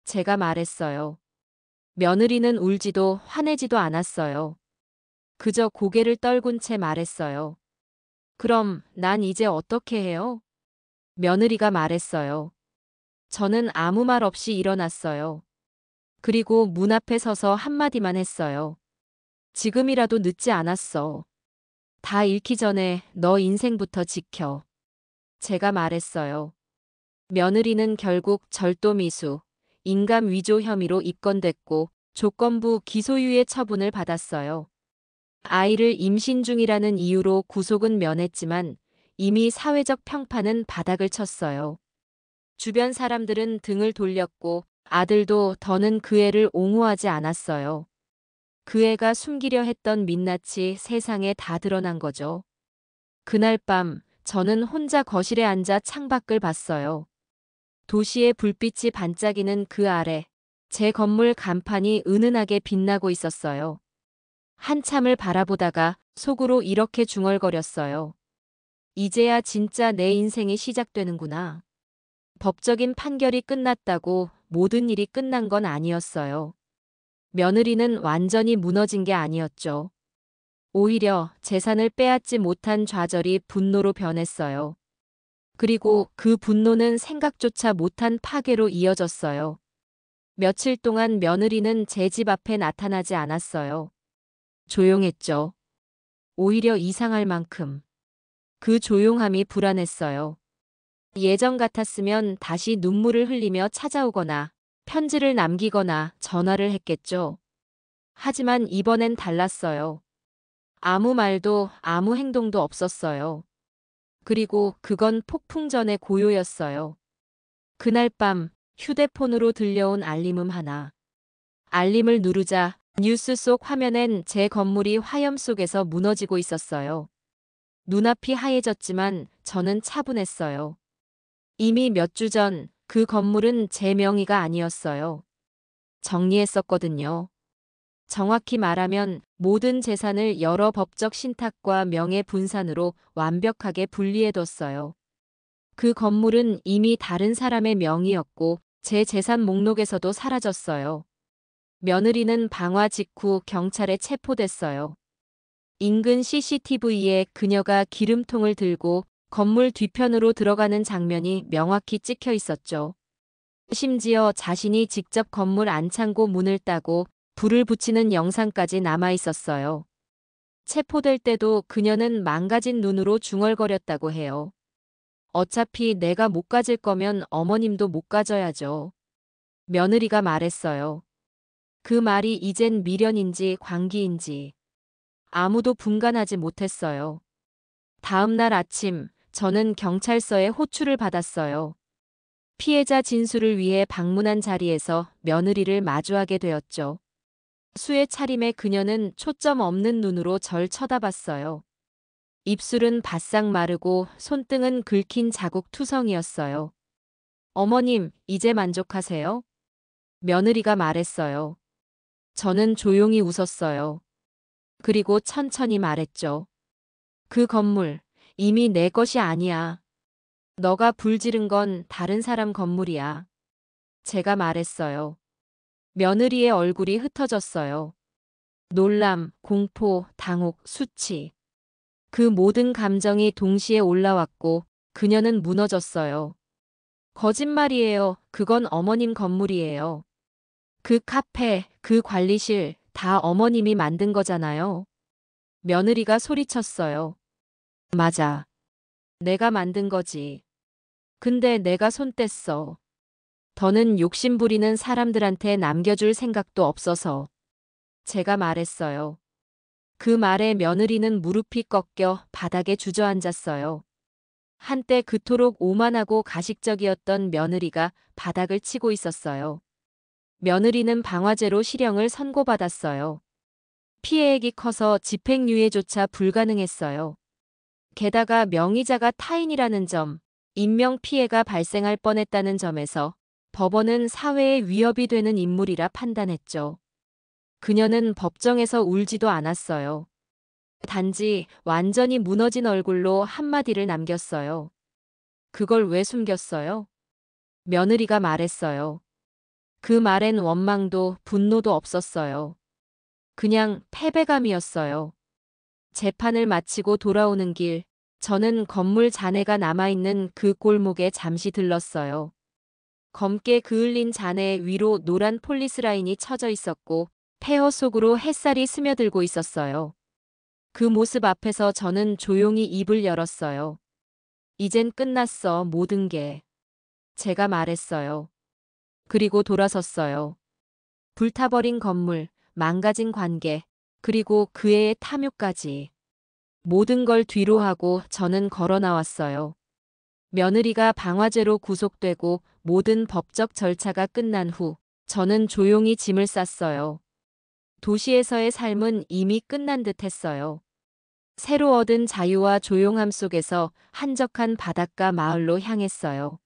제가 말했어요. 며느리는 울지도 화내지도 않았어요. 그저 고개를 떨군 채 말했어요. 그럼 난 이제 어떻게 해요? 며느리가 말했어요. 저는 아무 말 없이 일어났어요. 그리고 문 앞에 서서 한마디만 했어요. 지금이라도 늦지 않았어. 다 잃기 전에 너 인생부터 지켜. 제가 말했어요. 며느리는 결국 절도미수, 인감 위조 혐의로 입건됐고 조건부 기소유예 처분을 받았어요. 아이를 임신 중이라는 이유로 구속은 면했지만 이미 사회적 평판은 바닥을 쳤어요. 주변 사람들은 등을 돌렸고 아들도 더는 그 애를 옹호하지 않았어요. 그 애가 숨기려 했던 민낯이 세상에 다 드러난 거죠. 그날 밤 저는 혼자 거실에 앉아 창밖을 봤어요. 도시의 불빛이 반짝이는 그 아래 제 건물 간판이 은은하게 빛나고 있었어요. 한참을 바라보다가 속으로 이렇게 중얼거렸어요. 이제야 진짜 내 인생이 시작되는구나. 법적인 판결이 끝났다고 모든 일이 끝난 건 아니었어요. 며느리는 완전히 무너진 게 아니었죠. 오히려 재산을 빼앗지 못한 좌절이 분노로 변했어요. 그리고 그 분노는 생각조차 못한 파괴로 이어졌어요. 며칠 동안 며느리는 제 집 앞에 나타나지 않았어요. 조용했죠. 오히려 이상할 만큼. 그 조용함이 불안했어요. 예전 같았으면 다시 눈물을 흘리며 찾아오거나 편지를 남기거나 전화를 했겠죠. 하지만 이번엔 달랐어요. 아무 말도 아무 행동도 없었어요. 그리고 그건 폭풍전의 고요였어요. 그날 밤 휴대폰으로 들려온 알림음 하나. 알림을 누르자 뉴스 속 화면엔 제 건물이 화염 속에서 무너지고 있었어요. 눈앞이 하얘졌지만 저는 차분했어요. 이미 몇 주 전 그 건물은 제 명의가 아니었어요. 정리했었거든요. 정확히 말하면 모든 재산을 여러 법적 신탁과 명예 분산으로 완벽하게 분리해뒀어요. 그 건물은 이미 다른 사람의 명의였고 제 재산 목록에서도 사라졌어요. 며느리는 방화 직후 경찰에 체포됐어요. 인근 CCTV에 그녀가 기름통을 들고 건물 뒤편으로 들어가는 장면이 명확히 찍혀 있었죠. 심지어 자신이 직접 건물 안창고 문을 따고 불을 붙이는 영상까지 남아 있었어요. 체포될 때도 그녀는 망가진 눈으로 중얼거렸다고 해요. 어차피 내가 못 가질 거면 어머님도 못 가져야죠. 며느리가 말했어요. 그 말이 이젠 미련인지 광기인지 아무도 분간하지 못했어요. 다음 날 아침 저는 경찰서에 호출을 받았어요. 피해자 진술을 위해 방문한 자리에서 며느리를 마주하게 되었죠. 수의 차림에 그녀는 초점 없는 눈으로 절 쳐다봤어요. 입술은 바싹 마르고 손등은 긁힌 자국 투성이었어요. 어머님, 이제 만족하세요? 며느리가 말했어요. 저는 조용히 웃었어요. 그리고 천천히 말했죠. 그 건물, 이미 내 것이 아니야. 너가 불 지른 건 다른 사람 건물이야. 제가 말했어요. 며느리의 얼굴이 흩어졌어요. 놀람, 공포, 당혹, 수치. 그 모든 감정이 동시에 올라왔고 그녀는 무너졌어요. 거짓말이에요. 그건 어머님 건물이에요. 그 카페, 그 관리실 다 어머님이 만든 거잖아요. 며느리가 소리쳤어요. 맞아. 내가 만든 거지. 근데 내가 손 뗐어. 더는 욕심 부리는 사람들한테 남겨줄 생각도 없어서. 제가 말했어요. 그 말에 며느리는 무릎이 꺾여 바닥에 주저앉았어요. 한때 그토록 오만하고 가식적이었던 며느리가 바닥을 치고 있었어요. 며느리는 방화제로 실형을 선고받았어요. 피해액이 커서 집행유예조차 불가능했어요. 게다가 명의자가 타인이라는 점, 인명피해가 발생할 뻔했다는 점에서 법원은 사회에 위협이 되는 인물이라 판단했죠. 그녀는 법정에서 울지도 않았어요. 단지 완전히 무너진 얼굴로 한마디를 남겼어요. 그걸 왜 숨겼어요? 며느리가 말했어요. 그 말엔 원망도 분노도 없었어요. 그냥 패배감이었어요. 재판을 마치고 돌아오는 길, 저는 건물 잔해가 남아있는 그 골목에 잠시 들렀어요. 검게 그을린 잔해 위로 노란 폴리스라인이 쳐져 있었고 폐허 속으로 햇살이 스며들고 있었어요. 그 모습 앞에서 저는 조용히 입을 열었어요. 이젠 끝났어, 모든 게. 제가 말했어요. 그리고 돌아섰어요. 불타버린 건물, 망가진 관계, 그리고 그 애의 탐욕까지. 모든 걸 뒤로하고 저는 걸어 나왔어요. 며느리가 방화제로 구속되고 모든 법적 절차가 끝난 후 저는 조용히 짐을 쌌어요. 도시에서의 삶은 이미 끝난 듯 했어요. 새로 얻은 자유와 조용함 속에서 한적한 바닷가 마을로 향했어요.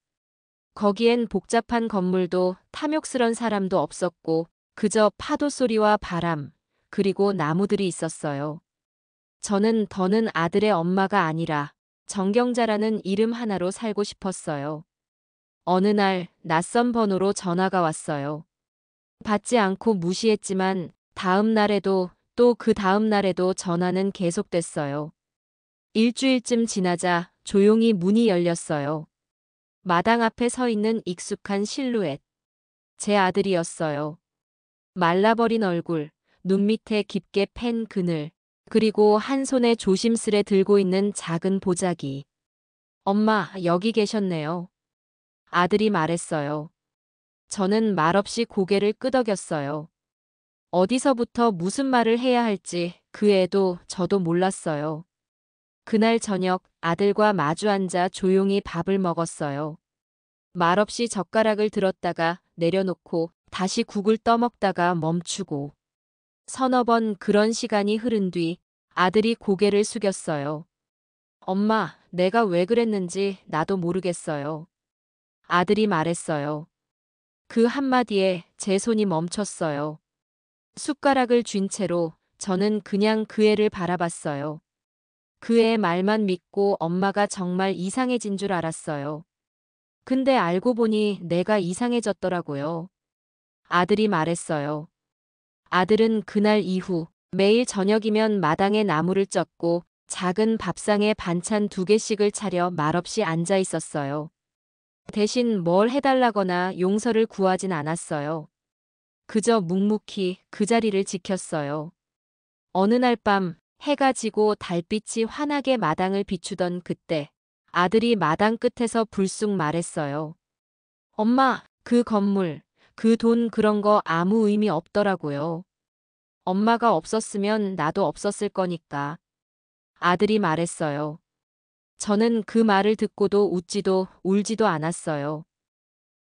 거기엔 복잡한 건물도 탐욕스런 사람도 없었고 그저 파도 소리와 바람, 그리고 나무들이 있었어요. 저는 더는 아들의 엄마가 아니라 정경자라는 이름 하나로 살고 싶었어요. 어느 날 낯선 번호로 전화가 왔어요. 받지 않고 무시했지만 다음 날에도 또 그 다음 날에도 전화는 계속됐어요. 일주일쯤 지나자 조용히 문이 열렸어요. 마당 앞에 서 있는 익숙한 실루엣. 제 아들이었어요. 말라버린 얼굴, 눈 밑에 깊게 팬 그늘, 그리고 한 손에 조심스레 들고 있는 작은 보자기. 엄마, 여기 계셨네요. 아들이 말했어요. 저는 말없이 고개를 끄덕였어요. 어디서부터 무슨 말을 해야 할지 그 애도 저도 몰랐어요. 그날 저녁 아들과 마주 앉아 조용히 밥을 먹었어요. 말없이 젓가락을 들었다가 내려놓고 다시 국을 떠먹다가 멈추고 서너 번 그런 시간이 흐른 뒤 아들이 고개를 숙였어요. 엄마, 내가 왜 그랬는지 나도 모르겠어요. 아들이 말했어요. 그 한마디에 제 손이 멈췄어요. 숟가락을 쥔 채로 저는 그냥 그 애를 바라봤어요. 그 애 말만 믿고 엄마가 정말 이상해진 줄 알았어요. 근데 알고 보니 내가 이상해졌더라고요. 아들이 말했어요. 아들은 그날 이후 매일 저녁이면 마당에 나무를 쪘고 작은 밥상에 반찬 2개씩을 차려 말없이 앉아 있었어요. 대신 뭘 해달라거나 용서를 구하진 않았어요. 그저 묵묵히 그 자리를 지켰어요. 어느 날 밤 해가 지고 달빛이 환하게 마당을 비추던 그때 아들이 마당 끝에서 불쑥 말했어요. 엄마, 그 건물, 그 돈 그런 거 아무 의미 없더라고요. 엄마가 없었으면 나도 없었을 거니까. 아들이 말했어요. 저는 그 말을 듣고도 웃지도 울지도 않았어요.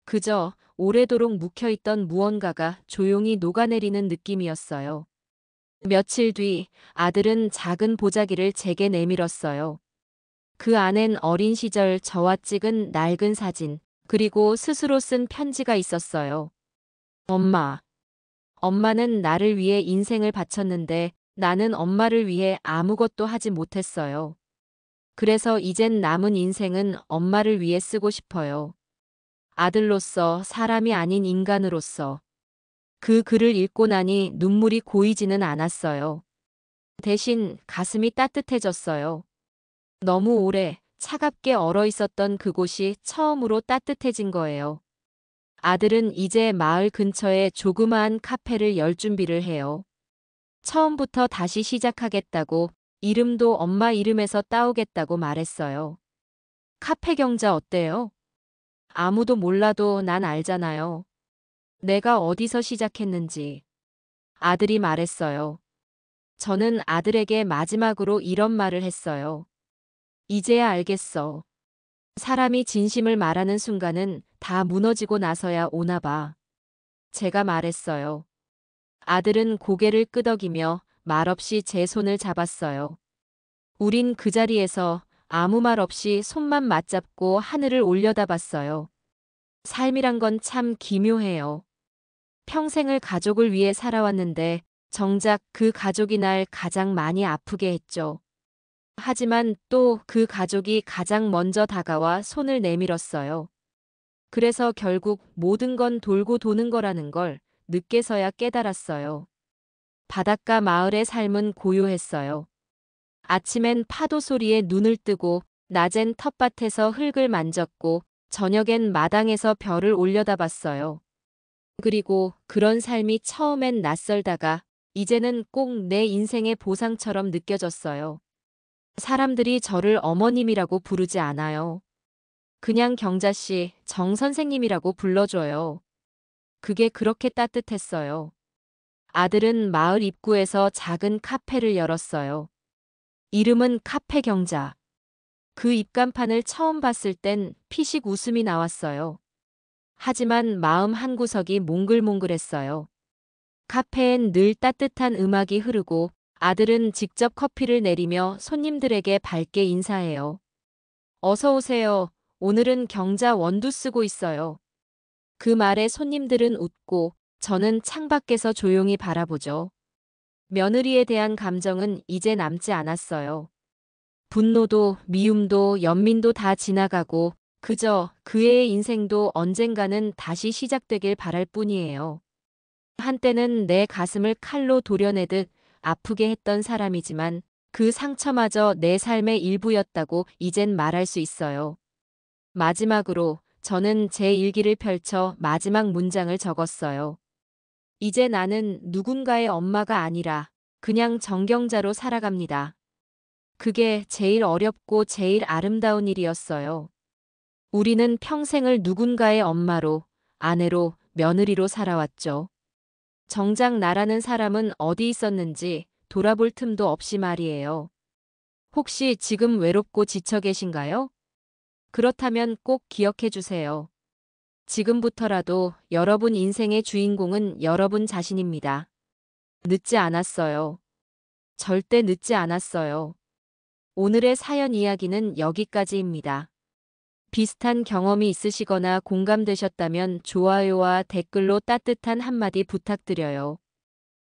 그저 오래도록 묵혀있던 무언가가 조용히 녹아내리는 느낌이었어요. 며칠 뒤 아들은 작은 보자기를 제게 내밀었어요. 그 안엔 어린 시절 저와 찍은 낡은 사진, 그리고 스스로 쓴 편지가 있었어요. 엄마. 엄마는 나를 위해 인생을 바쳤는데 나는 엄마를 위해 아무것도 하지 못했어요. 그래서 이젠 남은 인생은 엄마를 위해 쓰고 싶어요. 아들로서, 사람이 아닌 인간으로서. 그 글을 읽고 나니 눈물이 고이지는 않았어요. 대신 가슴이 따뜻해졌어요. 너무 오래 차갑게 얼어 있었던 그곳이 처음으로 따뜻해진 거예요. 아들은 이제 마을 근처에 조그마한 카페를 열 준비를 해요. 처음부터 다시 시작하겠다고, 이름도 엄마 이름에서 따오겠다고 말했어요. 카페 경자 어때요? 아무도 몰라도 난 알잖아요. 내가 어디서 시작했는지. 아들이 말했어요. 저는 아들에게 마지막으로 이런 말을 했어요. 이제야 알겠어. 사람이 진심을 말하는 순간은 다 무너지고 나서야 오나 봐. 제가 말했어요. 아들은 고개를 끄덕이며 말없이 제 손을 잡았어요. 우린 그 자리에서 아무 말 없이 손만 맞잡고 하늘을 올려다봤어요. 삶이란 건 참 기묘해요. 평생을 가족을 위해 살아왔는데 정작 그 가족이 날 가장 많이 아프게 했죠. 하지만 또 그 가족이 가장 먼저 다가와 손을 내밀었어요. 그래서 결국 모든 건 돌고 도는 거라는 걸 늦게서야 깨달았어요. 바닷가 마을의 삶은 고요했어요. 아침엔 파도 소리에 눈을 뜨고 낮엔 텃밭에서 흙을 만졌고 저녁엔 마당에서 별을 올려다봤어요. 그리고 그런 삶이 처음엔 낯설다가 이제는 꼭 내 인생의 보상처럼 느껴졌어요. 사람들이 저를 어머님이라고 부르지 않아요. 그냥 경자씨, 정 선생님이라고 불러줘요. 그게 그렇게 따뜻했어요. 아들은 마을 입구에서 작은 카페를 열었어요. 이름은 카페 경자. 그 입간판을 처음 봤을 땐 피식 웃음이 나왔어요. 하지만 마음 한구석이 몽글몽글했어요. 카페엔 늘 따뜻한 음악이 흐르고 아들은 직접 커피를 내리며 손님들에게 밝게 인사해요. 어서 오세요. 오늘은 경자 원두 쓰고 있어요. 그 말에 손님들은 웃고 저는 창밖에서 조용히 바라보죠. 며느리에 대한 감정은 이제 남지 않았어요. 분노도 미움도 연민도 다 지나가고 그저 그의 인생도 언젠가는 다시 시작되길 바랄 뿐이에요. 한때는 내 가슴을 칼로 도려내듯 아프게 했던 사람이지만 그 상처마저 내 삶의 일부였다고 이젠 말할 수 있어요. 마지막으로 저는 제 일기를 펼쳐 마지막 문장을 적었어요. 이제 나는 누군가의 엄마가 아니라 그냥 정경자로 살아갑니다. 그게 제일 어렵고 제일 아름다운 일이었어요. 우리는 평생을 누군가의 엄마로, 아내로, 며느리로 살아왔죠. 정작 나라는 사람은 어디 있었는지 돌아볼 틈도 없이 말이에요. 혹시 지금 외롭고 지쳐 계신가요? 그렇다면 꼭 기억해 주세요. 지금부터라도 여러분 인생의 주인공은 여러분 자신입니다. 늦지 않았어요. 절대 늦지 않았어요. 오늘의 사연 이야기는 여기까지입니다. 비슷한 경험이 있으시거나 공감되셨다면 좋아요와 댓글로 따뜻한 한마디 부탁드려요.